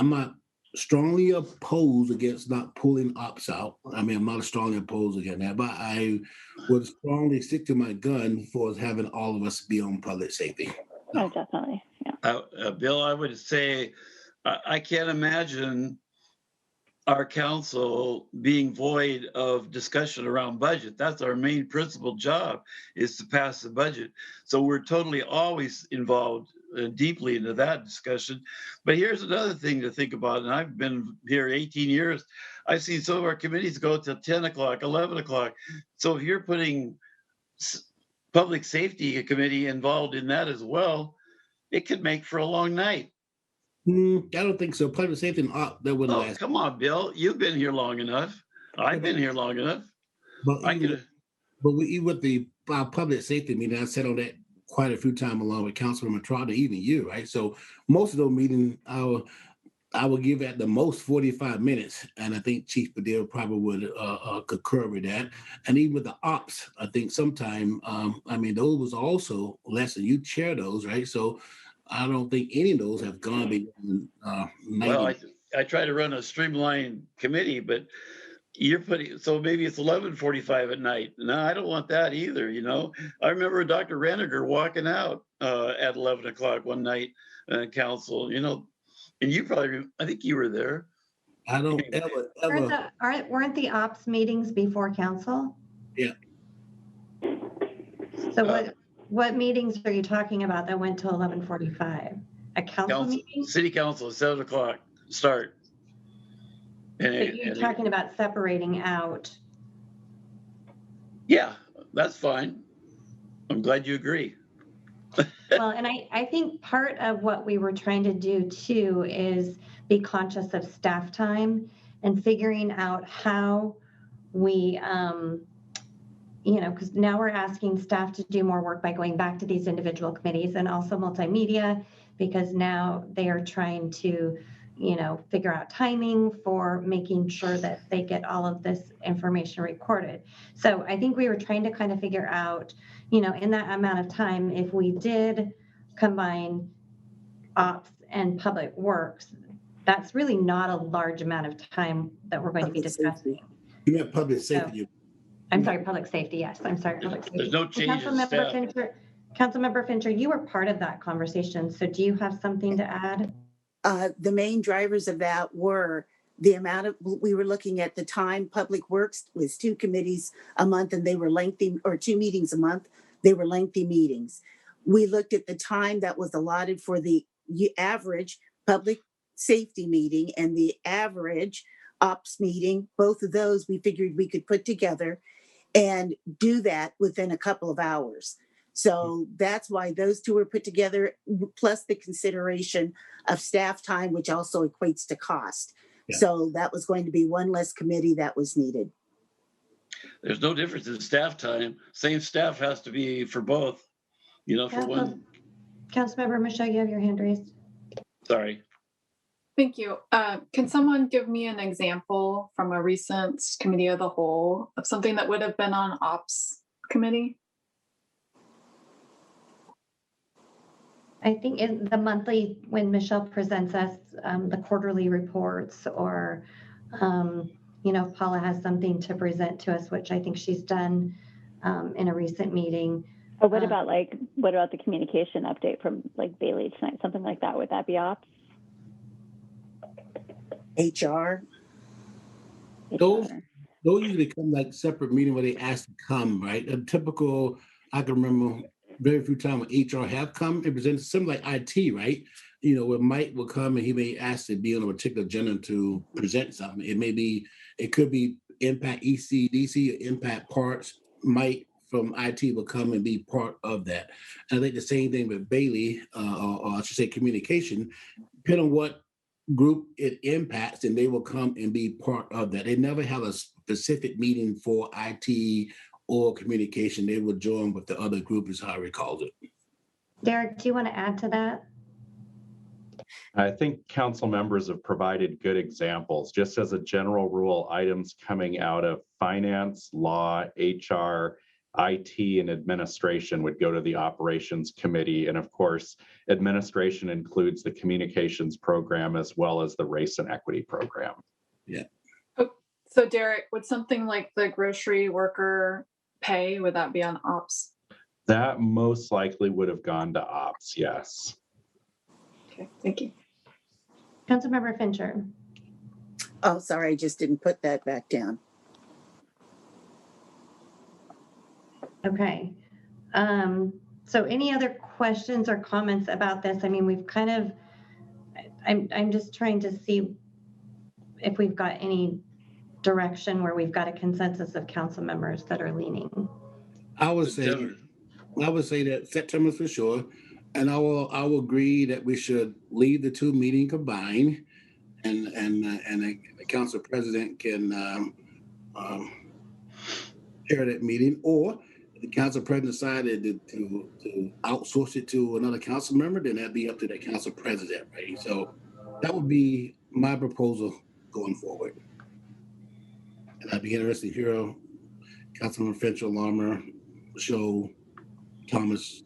not strongly opposed against not pulling ops out. I'm not strongly opposed against that, but I would strongly stick to my gun for having all of us be on public safety. Oh, definitely. Yeah. Bill, I would say I can't imagine our council being void of discussion around budget. That's our main principal job, is to pass the budget. So we're totally always involved deeply into that discussion. But here's another thing to think about, and I've been here 18 years. I've seen some of our committees go till 10 o'clock, 11 o'clock. So if you're putting public safety committee involved in that as well, it could make for a long night. I don't think so. Public safety and op, that wouldn't last. Come on, Bill. You've been here long enough. I've been here long enough. But with the public safety meeting, I sat on that quite a few times along with Councilman Trotter, even you, right? So most of those meetings, I will give at the most 45 minutes, and I think Chief SPIDR probably would concur with that. And even with the ops, I think sometime, those was also less than you chair those, right? So I don't think any of those have gone beyond 90. Well, I try to run a streamlined committee, but you're putting, so maybe it's 11:45 at night. No, I don't want that either, I remember Dr. Reniger walking out at 11 o'clock one night, council, and you probably, I think you were there. I don't ever. Weren't the ops meetings before council? Yeah. So what meetings are you talking about that went to 11:45? A council meeting? City council, 7 o'clock start. And you're talking about separating out. Yeah, that's fine. I'm glad you agree. Well, and I think part of what we were trying to do too is be conscious of staff time and figuring out how we, because now we're asking staff to do more work by going back to these individual committees, and also multimedia, because now they are trying to, figure out timing for making sure that they get all of this information recorded. So I think we were trying to kind of figure out, in that amount of time, if we did combine ops and public works, that's really not a large amount of time that we're going to be discussing. You meant public safety. I'm sorry, public safety. Yes, I'm sorry, public safety. There's no change in staff. Councilmember Fincher, you were part of that conversation. So do you have something to add? The main drivers of that were the amount of, we were looking at the time. Public Works was 2 committees a month, and they were lengthy, or 2 meetings a month. They were lengthy meetings. We looked at the time that was allotted for the average public safety meeting and the average ops meeting. Both of those we figured we could put together and do that within a couple of hours. So that's why those 2 were put together, plus the consideration of staff time, which also equates to cost. Yeah. So that was going to be 1 less committee that was needed. There's no difference in staff time. Same staff has to be for both, for one. Councilmember Michelle, you have your hand raised. Sorry. Thank you. Can someone give me an example from a recent committee of the whole of something that would have been on ops committee? I think in the monthly, when Michelle presents us the quarterly reports, or, Paula has something to present to us, which I think she's done in a recent meeting. Or what about the communication update from Bailey tonight, something like that? Would that be ops? HR. Those usually come separate meeting where they ask to come, right? A typical, I can remember very few times when HR have come and presented something like IT, right? Where Mike will come and he may ask to be on a particular agenda to present something. It could be impact ECDC, impact parts. Mike from IT will come and be part of that. And I think the same thing with Bailey, or I should say communication, depending on what group it impacts, and they will come and be part of that. They never have a specific meeting for IT or communication. They will join with the other group, is how I recall it. Derek, do you want to add to that? I think council members have provided good examples. Just as a general rule, items coming out of finance, law, HR, IT, and administration would go to the operations committee. And of course, administration includes the communications program as well as the race and equity program. Yeah. So Derek, would something like the grocery worker pay, would that be on ops? That most likely would have gone to ops, yes. Okay, thank you. Councilmember Fincher. Oh, sorry, I just didn't put that back down. Okay. So any other questions or comments about this? I mean, we've kind of, I'm just trying to see if we've got any direction where we've got a consensus of council members that are leaning. I would say that September for sure. And I will agree that we should leave the 2 meetings combined, and the council president can chair that meeting, or the council president decided to outsource it to another council member, then that'd be up to the council president, right? So that would be my proposal going forward. And I'd be interested to hear Councilman Fincher, Larmer, Michelle, Thomas,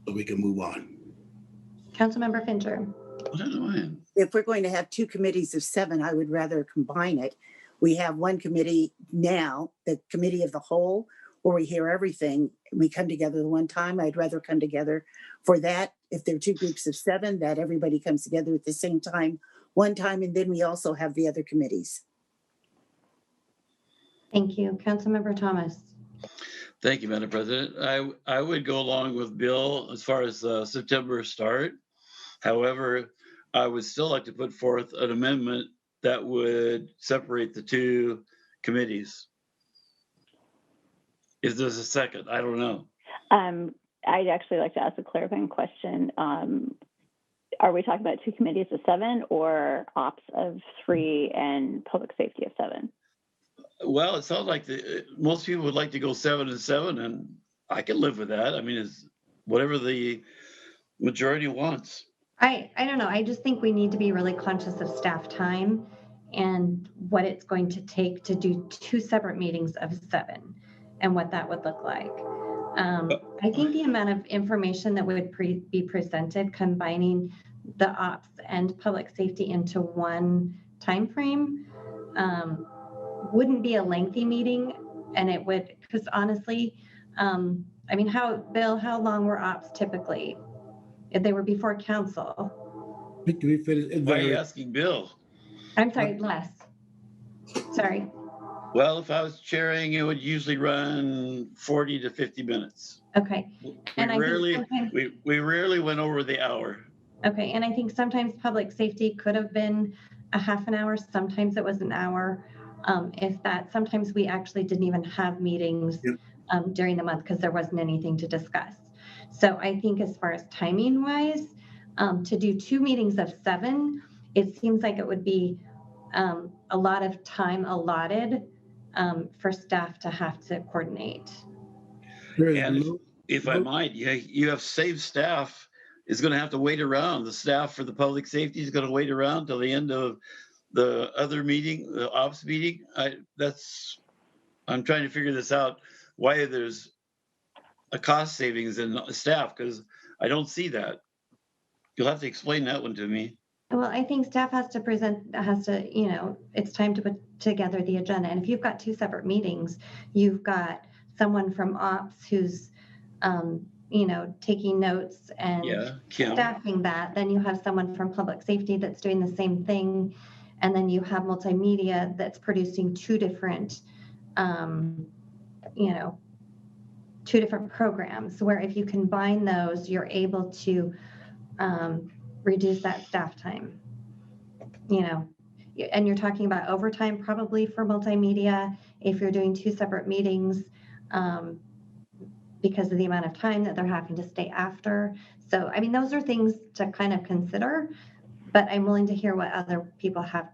so we can move on. Councilmember Fincher. If we're going to have 2 committees of 7, I would rather combine it. We have 1 committee now, the committee of the whole, where we hear everything. We come together one time. I'd rather come together for that. If there are 2 groups of 7, that everybody comes together at the same time, one time, and then we also have the other committees. Thank you. Councilmember Thomas. Thank you, Madam President. I would go along with Bill as far as September start. However, I would still like to put forth an amendment that would separate the 2 committees. Is there a second? I don't know. I'd actually like to ask a clarifying question. Are we talking about 2 committees of 7 or ops of 3 and public safety of 7? Well, it sounds like most people would like to go 7 and 7, and I can live with that. I mean, it's whatever the majority wants. I don't know. I just think we need to be really conscious of staff time and what it's going to take to do 2 separate meetings of 7 and what that would look like. I think the amount of information that would be presented, combining the ops and public safety into one time frame, wouldn't be a lengthy meeting, and it would, because honestly, I mean, Bill, how long were ops typically? If they were before council. Why are you asking Bill? I'm sorry, Les. Sorry. Well, if I was chairing, it would usually run 40 to 50 minutes. Okay. And we rarely went over the hour. Okay, and I think sometimes public safety could have been a half an hour. Sometimes it was an hour. If that, sometimes we actually didn't even have meetings during the month because there wasn't anything to discuss. So I think as far as timing wise, to do 2 meetings of 7, it seems like it would be a lot of time allotted for staff to have to coordinate. And if I might, you have saved staff is going to have to wait around. The staff for the public safety is going to wait around till the end of the other meeting, the ops meeting. I'm trying to figure this out, why there's a cost savings in staff, because I don't see that. You'll have to explain that one to me. Well, I think staff has to, it's time to put together the agenda. And if you've got 2 separate meetings, you've got someone from ops who's, taking notes and staffing that. Then you have someone from public safety that's doing the same thing. And then you have multimedia that's producing 2 different, 2 different programs, where if you combine those, you're able to reduce that staff time, and you're talking about overtime probably for multimedia if you're doing 2 separate meetings because of the amount of time that they're having to stay after. So, I mean, those are things to kind of consider, but I'm willing to hear what other people have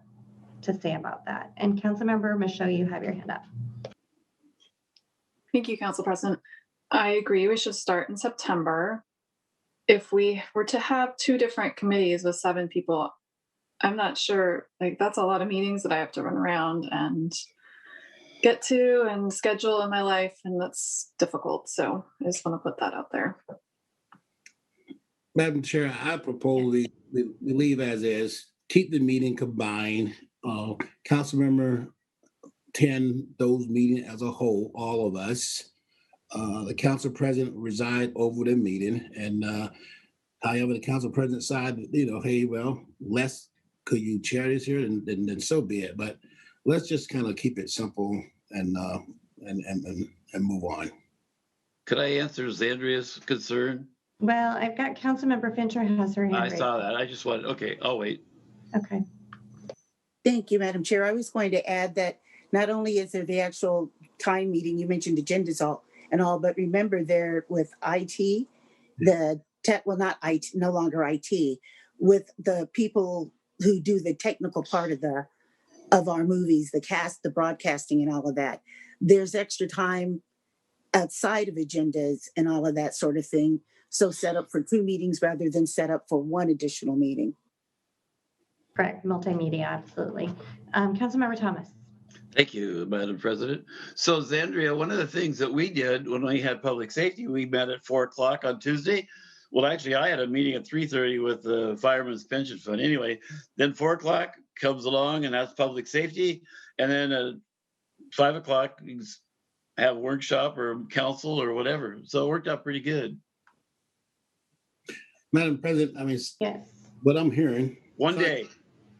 to say about that. And Councilmember Michaud, you have your hand up. Thank you, Council President. I agree. We should start in September. If we were to have 2 different committees with 7 people, I'm not sure, that's a lot of meetings that I have to run around and get to and schedule in my life, and that's difficult. So I just want to put that out there. Madam Chair, I propose we leave as is, keep the meeting combined. Councilmember 10, those meetings as a whole, all of us. The council president reside over the meeting, and however the council president side, hey, well, Les, could you chair this here, and then so be it. But let's just kind of keep it simple and move on. Could I answer Zandria's concern? Well, I've got Councilmember Fincher has her hand I raised. saw that. I just wanted. Okay, I'll wait. Okay. Thank you, Madam Chair. I was going to add that not only is there the actual time meeting, you mentioned agendas and all, but remember there with IT, the tech, well, not IT, no longer IT, with the people who do the technical part of our movies, the cast, the broadcasting and all of that. There's extra time outside of agendas and all of that sort of thing. So set up for 2 meetings rather than set up for 1 additional meeting. Correct, multimedia, absolutely. Councilmember Thomas. Thank you, Madam President. So Zandria, one of the things that we did when we had public safety, we met at 4:00 on Tuesday. Well, actually, I had a meeting at 3:30 with the Fireman's Pension Fund. Anyway, then 4:00 comes along, and that's public safety. And then at 5:00, you have a workshop or council or whatever. So it worked out pretty good. Madam President, I mean, yes. What I'm hearing. One day.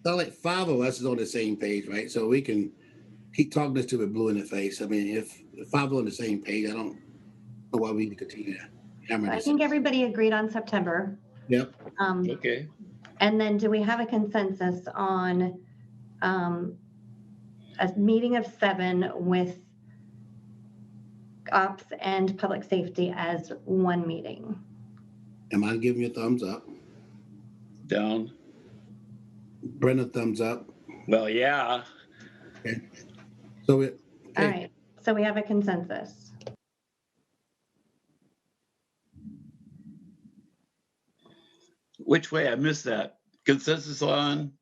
So like 5 of us is on the same page, right? So we can keep talking this to it blue in the face. I mean, if 5 are on the same page, I don't know why we need to continue that. I think everybody agreed on September. Yep. Okay. And then do we have a consensus on a meeting of 7 with ops and public safety as 1 meeting? Am I giving you a thumbs up? Down. Brenda, thumbs up. Well, yeah. Okay. So All right, so we have a consensus. Which way? I missed that. Consensus on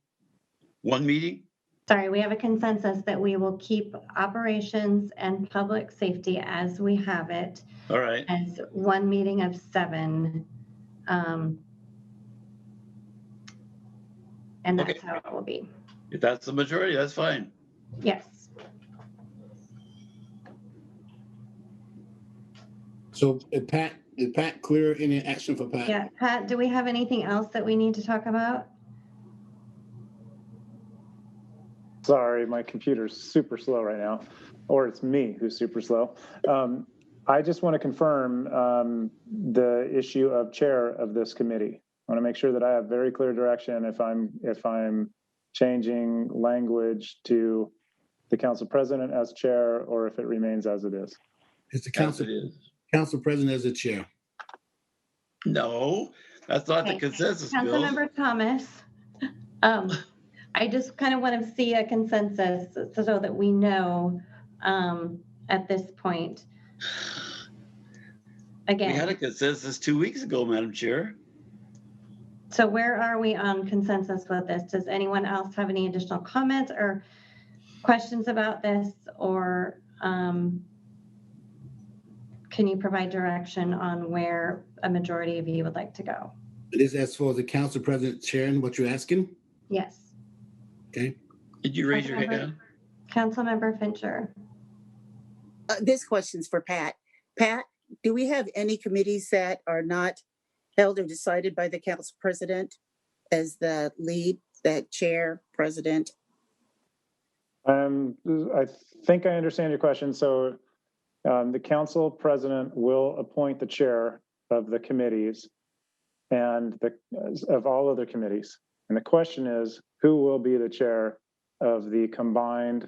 one meeting? Sorry, we have a consensus that we will keep operations and public safety as we have it. All right. As one meeting of 7. And that's how it will be. If that's the majority, that's fine. Yes. So is Pat clear? Any action for Pat? Yeah, Pat, do we have anything else that we need to talk about? Sorry, my computer's super slow right now, or it's me who's super slow. I just want to confirm the issue of chair of this committee. I want to make sure that I have very clear direction if I'm changing language to the council president as chair, or if it remains as it is. It's the council president as the chair. No, that's not the consensus, Bill. Councilmember Thomas, I just kind of want to see a consensus so that we know at this point. Again, we had a consensus 2 weeks ago, Madam Chair. So where are we on consensus with this? Does anyone else have any additional comments or questions about this, or can you provide direction on where a majority of you would like to go? It is as for the council president chairing what you're asking? Yes. Okay. Did you raise your hand? Councilmember Fincher. This question's for Pat. Pat, do we have any committees that are not held or decided by the council president as the lead, the chair, president? I think I understand your question. So the council president will appoint the chair of the committees and of all other committees. And the question is, who will be the chair of the combined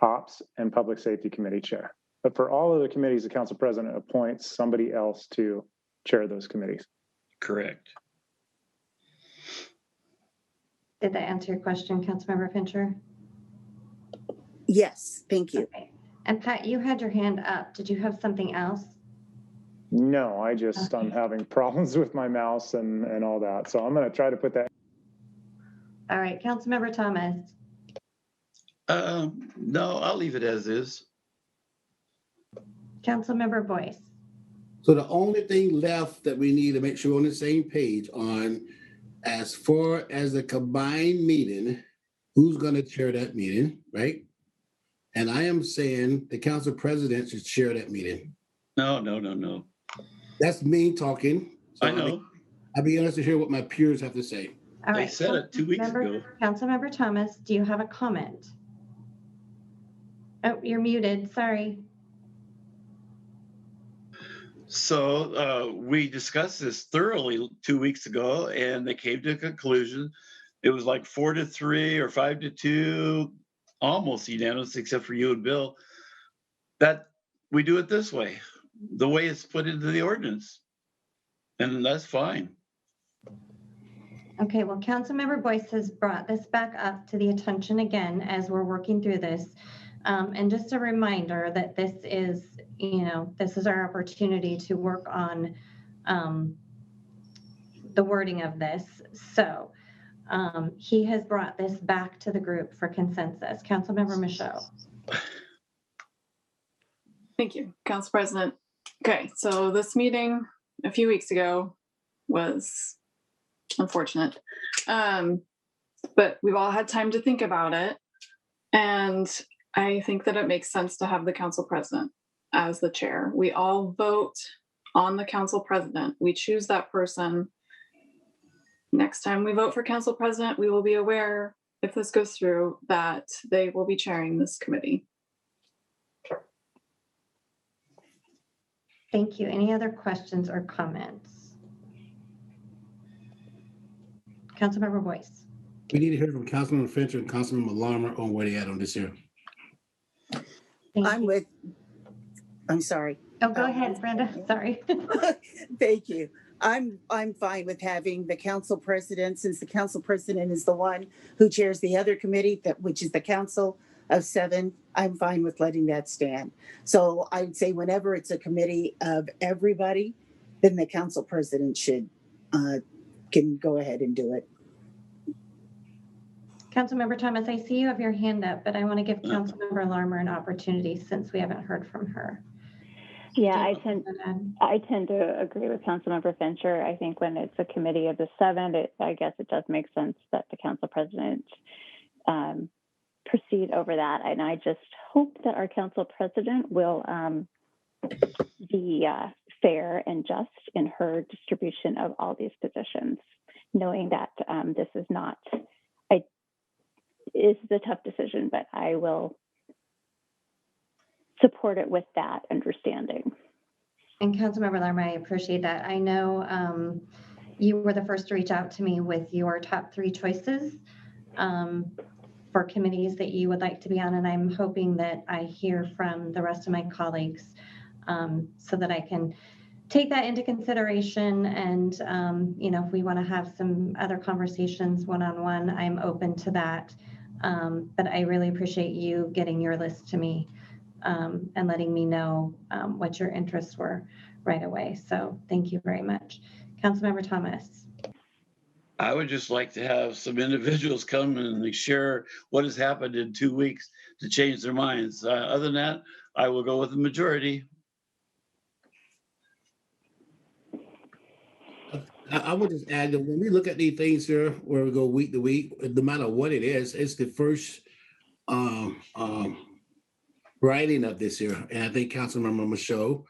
Ops and Public Safety Committee chair? But for all other committees, the council president appoints somebody else to chair those committees. Correct. Did that answer your question, Councilmember Fincher? Yes, thank you. Okay. And Pat, you had your hand up. Did you have something else? No, I'm having problems with my mouse and all that. So I'm going to try to put that. All right, Councilmember Thomas. No, I'll leave it as is. Councilmember Boyce. So the only thing left that we need to make sure we're on the same page on, as far as the combined meeting, who's going to chair that meeting, right? And I am saying the council president should chair that meeting. No. That's me talking. So I know. I'll be interested to hear what my peers have to say. All right. They said it 2 weeks ago. Councilmember Thomas, do you have a comment? Oh, you're muted. Sorry. So we discussed this thoroughly 2 weeks ago, and they came to a conclusion. It was like 4-3 or 5-2, almost unanimous, except for you and Bill, that we do it this way, the way it's put into the ordinance. And that's fine. Okay, well, Councilmember Boyce has brought this back up to the attention again as we're working through this. And just a reminder that this is, this is our opportunity to work on the wording of this. So he has brought this back to the group for consensus. Councilmember Michaud. Thank you, Council President. Okay, so this meeting a few weeks ago was unfortunate, but we've all had time to think about it, and I think that it makes sense to have the council president as the chair. We all vote on the council president. We choose that person. Next time we vote for council president, we will be aware, if this goes through, that they will be chairing this committee. Thank you. Any other questions or comments? Councilmember Boyce. We need to hear from Councilmember Fincher and Councilmember Larmer on where they at on this here. I'm sorry. Oh, go ahead, Brenda. Sorry. Thank you. I'm fine with having the council president, since the council president is the one who chairs the other committee, which is the council of 7, I'm fine with letting that stand. So I would say whenever it's a committee of everybody, then the council president should can go ahead and do it. Councilmember Thomas, I see you have your hand up, but I want to give Councilmember Larmer an opportunity since we haven't heard from her. Yeah, I tend to agree with Councilmember Fincher. I think when it's a committee of the 7, I guess it does make sense that the council president proceed over that. And I just hope that our council president will be fair and just in her distribution of all these positions, knowing that this is not, it's a tough decision, but I will support it with that understanding. And Councilmember Larmer, I appreciate that. I know you were the first to reach out to me with your top 3 choices for committees that you would like to be on, and I'm hoping that I hear from the rest of my colleagues so that I can take that into consideration. And if we want to have some other conversations one-on-one, I'm open to that. But I really appreciate you getting your list to me and letting me know what your interests were right away. So thank you very much. Councilmember Thomas. I would just like to have some individuals come and share what has happened in 2 weeks to change their minds. Other than that, I will go with the majority. I would just add that when we look at these things here, where we go week to week, no matter what it is, it's the first writing of this year. And I think Councilmember Michaud,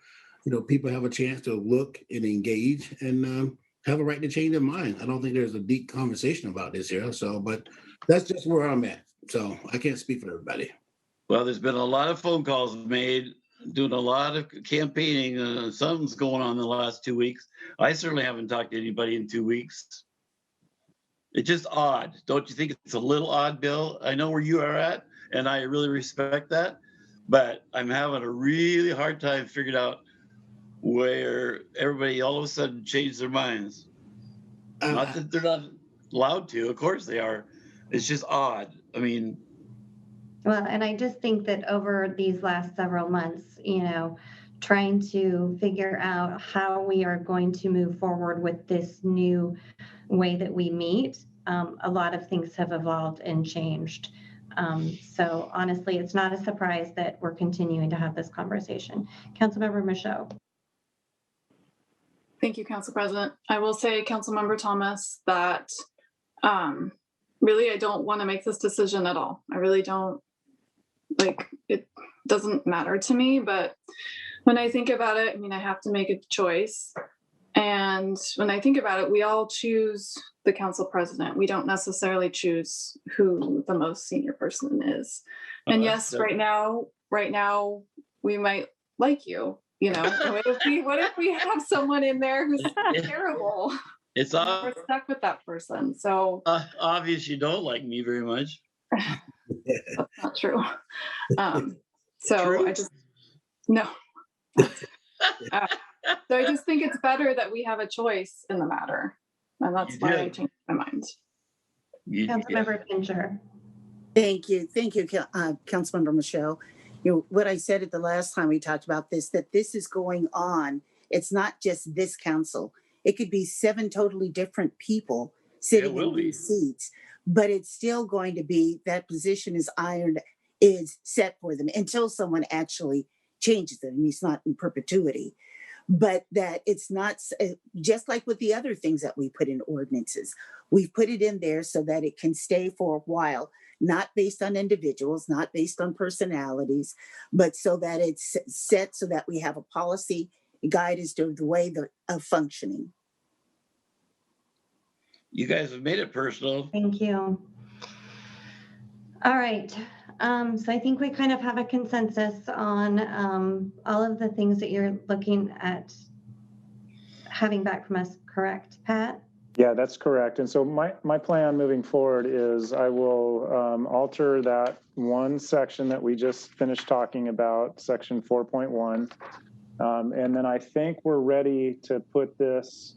people have a chance to look and engage and have a right to change their mind. I don't think there's a deep conversation about this here. So, but that's just where I'm at. So I can't speak for everybody. Well, there's been a lot of phone calls made, doing a lot of campaigning. Something's going on in the last 2 weeks. I certainly haven't talked to anybody in 2 weeks. It's just odd. Don't you think it's a little odd, Bill? I know where you are at, and I really respect that. But I'm having a really hard time figuring out where everybody all of a sudden changed their minds. Not that they're not allowed to. Of course they are. It's just odd. I mean. Well, and I just think that over these last several months, trying to figure out how we are going to move forward with this new way that we meet, a lot of things have evolved and changed. So honestly, it's not a surprise that we're continuing to have this conversation. Councilmember Michaud. Thank you, Council President. I will say, Councilmember Thomas, that really I don't want to make this decision at all. I really don't. It doesn't matter to me, but when I think about it, I have to make a choice. And when I think about it, we all choose the council president. We don't necessarily choose who the most senior person is. And yes, right now, we might like you. What if we have someone in there who's terrible? We're stuck with that person. So obvious you don't like me very much. That's not true. So True? I just no. So I just think it's better that we have a choice in the matter, and that's why I changed my mind. Councilmember Fincher. Thank you, Councilmember Michaud. What I said at the last time we talked about this, that this is going on. It's not just this council. It could be 7 totally different people sitting in these seats, but it's still going to be that position is set for them until someone actually changes it. And it's not in perpetuity, but that it's not just like with the other things that we put in ordinances. We've put it in there so that it can stay for a while, not based on individuals, not based on personalities, but so that it's set so that we have a policy guide as to the way of functioning. You guys have made it personal. Thank you. All right. So I think we kind of have a consensus on all of the things that you're looking at having back from us, correct, Pat? Yeah, that's correct. And so my plan moving forward is I will alter that one section that we just finished talking about, section 4.1. And then I think we're ready to put this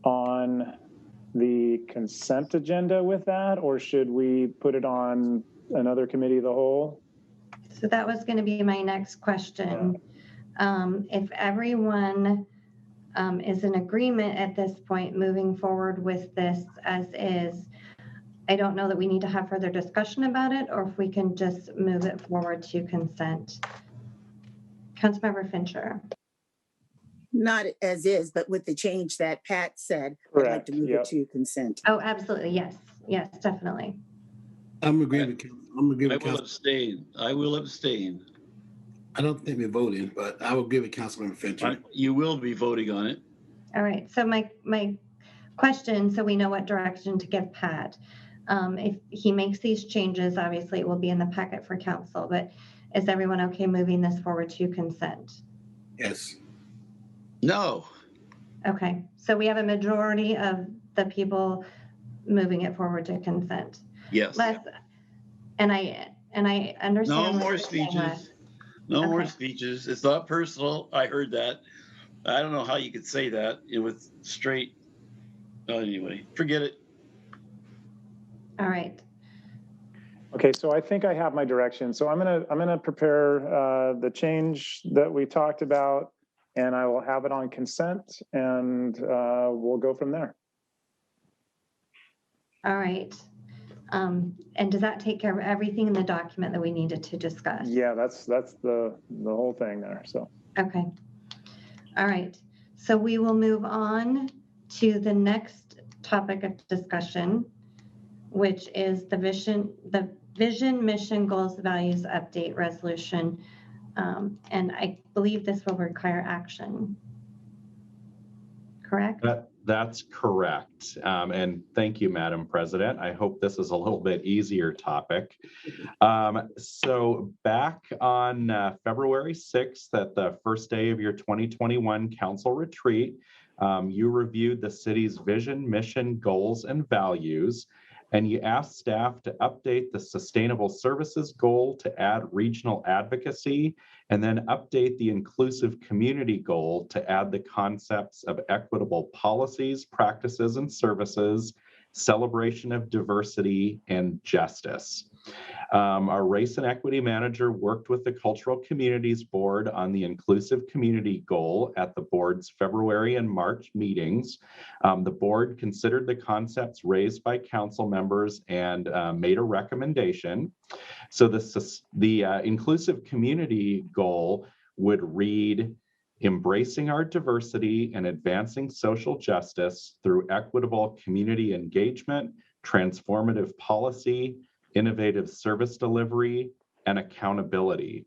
on the consent agenda with that, or should we put it on another committee of the whole? So that was going to be my next question. If everyone is in agreement at this point, moving forward with this as is, I don't know that we need to have further discussion about it, or if we can just move it forward to consent. Councilmember Fincher. Not as is, but with the change that Pat said, I'd like to move it to consent. Oh, absolutely. Yes. Yes, definitely. I'm agreeing with I will abstain. I will abstain. I don't think we're voting, but I will give it Councilmember Fincher. You will be voting on it. All right. So my question, so we know what direction to give Pat. If he makes these changes, obviously it will be in the packet for council, but is everyone okay moving this forward to consent? Yes. No. Okay. So we have a majority of the people moving it forward to consent. Yes. And I understand. No more speeches. No more speeches. It's not personal. I heard that. I don't know how you could say that with straight. Anyway, forget it. All right. Okay, so I think I have my direction. So I'm gonna prepare the change that we talked about, and I will have it on consent, and we'll go from there. All right. And does that take care of everything in the document that we needed to discuss? Yeah, that's the whole thing there. So. Okay. All right. So we will move on to the next topic of discussion, which is the vision, mission, goals, values update resolution. And I believe this will require action. Correct? That's correct. And thank you, Madam President. I hope this is a little bit easier topic. So back on February 6th, at the first day of your 2021 council retreat, you reviewed the city's vision, mission, goals, and values, and you asked staff to update the sustainable services goal to add regional advocacy, and then update the inclusive community goal to add the concepts of equitable policies, practices, and services, celebration of diversity, and justice. Our race and equity manager worked with the Cultural Communities Board on the inclusive community goal at the board's February and March meetings. The board considered the concepts raised by council members and made a recommendation. So the inclusive community goal would read, embracing our diversity and advancing social justice through equitable community engagement, transformative policy, innovative service delivery, and accountability.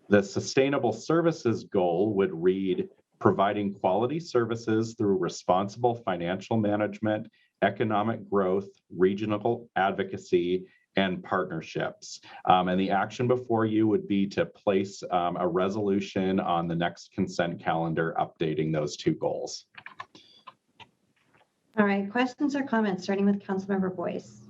The sustainable services goal would read, providing quality services through responsible financial management, economic growth, regional advocacy, and partnerships. And the action before you would be to place a resolution on the next consent calendar updating those two goals. All right, questions or comments, starting with Councilmember Boyce.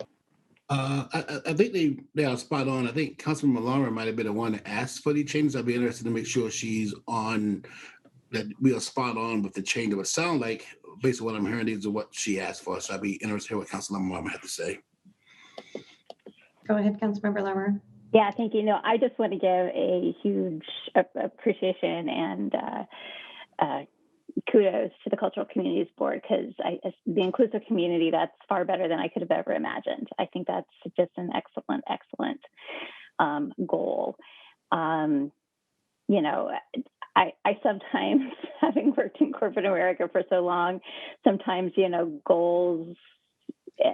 I think they are spot on. I think Councilman Malara might have been the one that asked for the changes. I'd be interested to make sure she's on, that we are spot on with the change. It would sound like, based on what I'm hearing, these are what she asked for. So I'd be interested to hear what Councilman Malara had to say. Go ahead, Councilmember Lemmer. Yeah, thank you. No, I just want to give a huge appreciation and kudos to the Cultural Communities Board, because the inclusive community, that's far better than I could have ever imagined. I think that's just an excellent goal. You know, I sometimes, having worked in corporate America for so long, sometimes, you know, goals,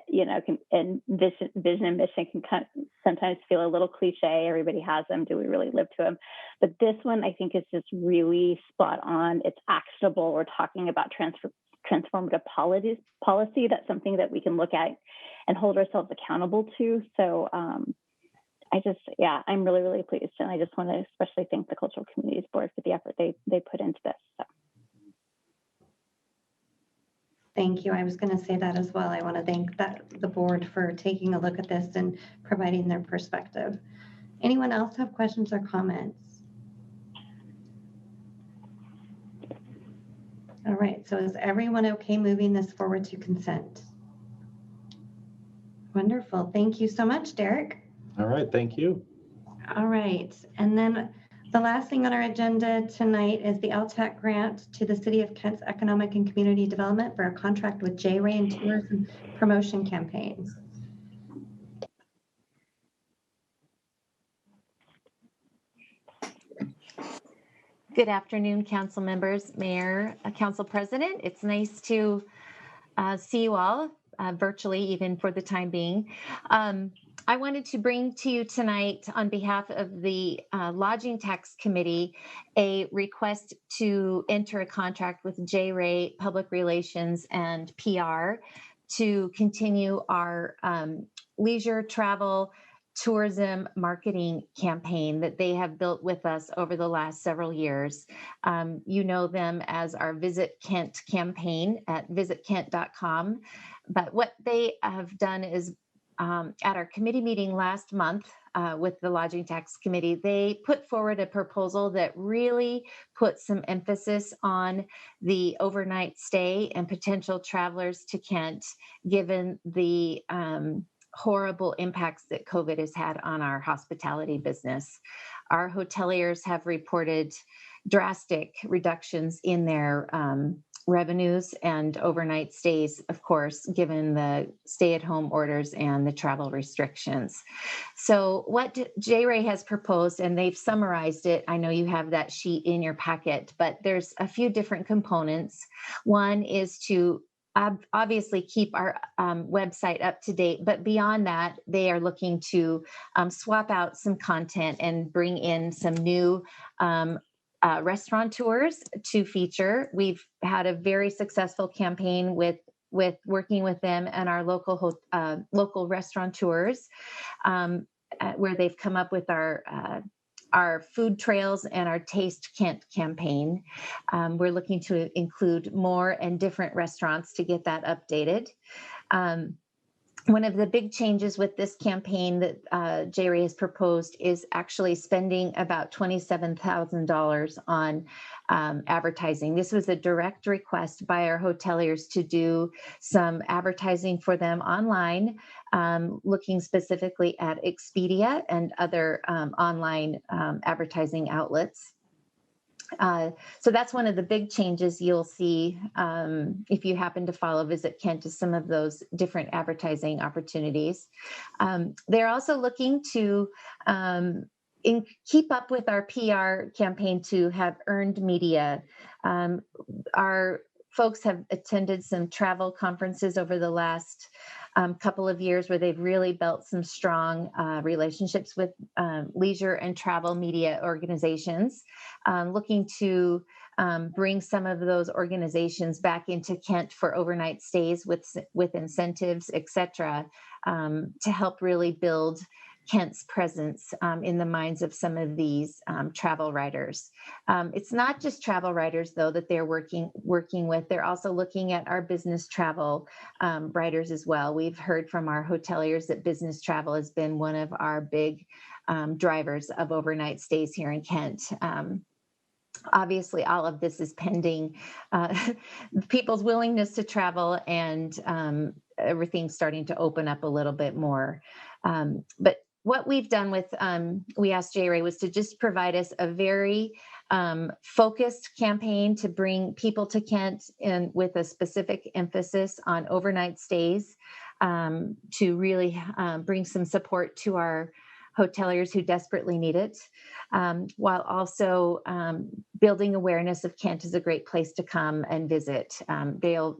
you know, and vision and mission can sometimes feel a little cliche. Everybody has them. Do we really live to them? But this one, I think, is just really spot on. It's actionable. We're talking about transformative policy. That's something that we can look at and hold ourselves accountable to. So I'm really pleased. And I just want to especially thank the Cultural Communities Board for the effort they put into this. So. Thank you. I was going to say that as well. I want to thank the board for taking a look at this and providing their perspective. Anyone else have questions or comments? All right. So is everyone okay moving this forward to consent? Wonderful. Thank you so much, Derek. All right, thank you. All right. And then the last thing on our agenda tonight is the LTAC grant to the City of Kent's Economic and Community Development for a contract with J-Ray and Tourism Promotion Campaigns. Good afternoon, council members, mayor, council president. It's nice to see you all virtually, even for the time being. I wanted to bring to you tonight, on behalf of the Lodging Tax Committee, a request to enter a contract with J-Ray Public Relations and PR to continue our leisure travel tourism marketing campaign that they have built with us over the last several years. You know them as our Visit Kent campaign at visitkent.com. But what they have done is at our committee meeting last month with the Lodging Tax Committee, they put forward a proposal that really put some emphasis on the overnight stay and potential travelers to Kent, given the horrible impacts that COVID has had on our hospitality business. Our hoteliers have reported drastic reductions in their revenues and overnight stays, of course, given the stay-at-home orders and the travel restrictions. So what J-Ray has proposed, and they've summarized it, I know you have that sheet in your packet, but there's a few different components. One is to obviously keep our website up to date, but beyond that, they are looking to swap out some content and bring in some new restaurateurs to feature. We've had a very successful campaign with working with them and our local restaurateurs, where they've come up with our food trails and our Taste Kent campaign. We're looking to include more and different restaurants to get that updated. One of the big changes with this campaign that J-Ray has proposed is actually spending about $27,000 on advertising. This was a direct request by our hoteliers to do some advertising for them online, looking specifically at Expedia and other online advertising outlets. So that's one of the big changes you'll see if you happen to follow Visit Kent, to some of those different advertising opportunities. They're also looking to keep up with our PR campaign to have earned media. Our folks have attended some travel conferences over the last couple of years where they've really built some strong relationships with leisure and travel media organizations, looking to bring some of those organizations back into Kent for overnight stays with incentives, et cetera, to help really build Kent's presence in the minds of some of these travel writers. It's not just travel writers, though, that they're working with. They're also looking at our business travel writers as well. We've heard from our hoteliers that business travel has been one of our big drivers of overnight stays here in Kent. Obviously, all of this is pending people's willingness to travel and everything starting to open up a little bit more. But what we've done with, we asked J-Ray, was to just provide us a very focused campaign to bring people to Kent and with a specific emphasis on overnight stays, to really bring some support to our hoteliers who desperately need it, while also building awareness of Kent as a great place to come and visit. They'll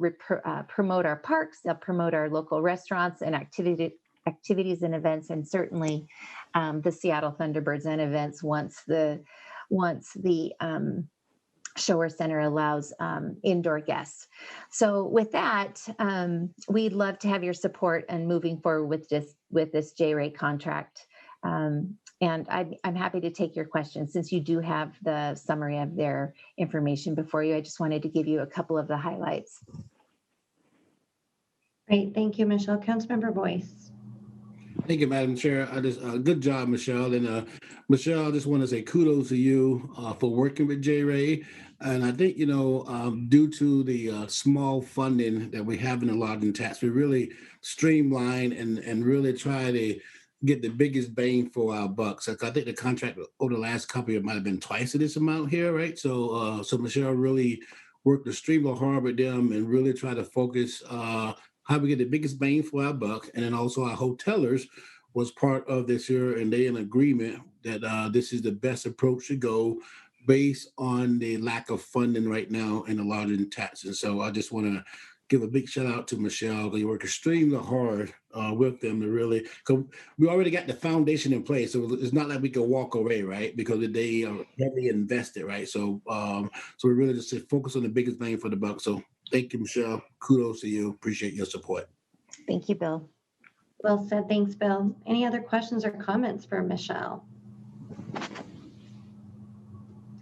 promote our parks, they'll promote our local restaurants and activities and events, and certainly the Seattle Thunderbirds and events once the Shower Center allows indoor guests. So with that, we'd love to have your support and moving forward with this J-Ray contract. And I'm happy to take your questions since you do have the summary of their information before you. I just wanted to give you a couple of the highlights. Great, thank you, Michelle. Councilmember Boyce. Thank you, Madam Chair. Good job, Michelle. And Michelle, I just want to say kudos to you for working with J. Ray. And I think, due to the small funding that we have in the lodging tax, we really streamline and really try to get the biggest bang for our bucks. I think the contract over the last couple of years might have been twice of this amount here, right? So Michelle really worked extremely hard with them and really try to focus how we get the biggest bang for our buck. And then also our hotelers was part of this here, and they in agreement that this is the best approach to go based on the lack of funding right now in the lodging tax. And so I just want to give a big shout out to Michelle. They work extremely hard with them to really, because we already got the foundation in place. So it's not like we can walk away, right? Because they are heavily invested, right? So we really just focus on the biggest bang for the buck. So thank you, Michelle. Kudos to you. Appreciate your support. Thank you, Bill. Well said. Thanks, Bill. Any other questions or comments for Michelle?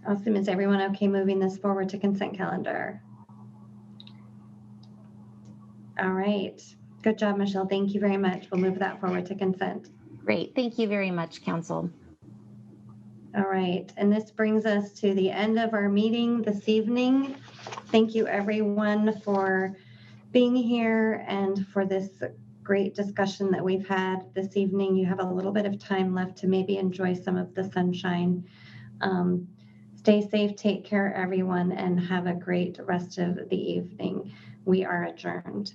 Awesome. Is everyone okay moving this forward to consent calendar? All right. Good job, Michelle. Thank you very much. We'll move that forward to consent. Great. Thank you very much, Council. All right. And this brings us to the end of our meeting this evening. Thank you, everyone, for being here and for this great discussion that we've had this evening. You have a little bit of time left to maybe enjoy some of the sunshine. Stay safe, take care, everyone, and have a great rest of the evening. We are adjourned.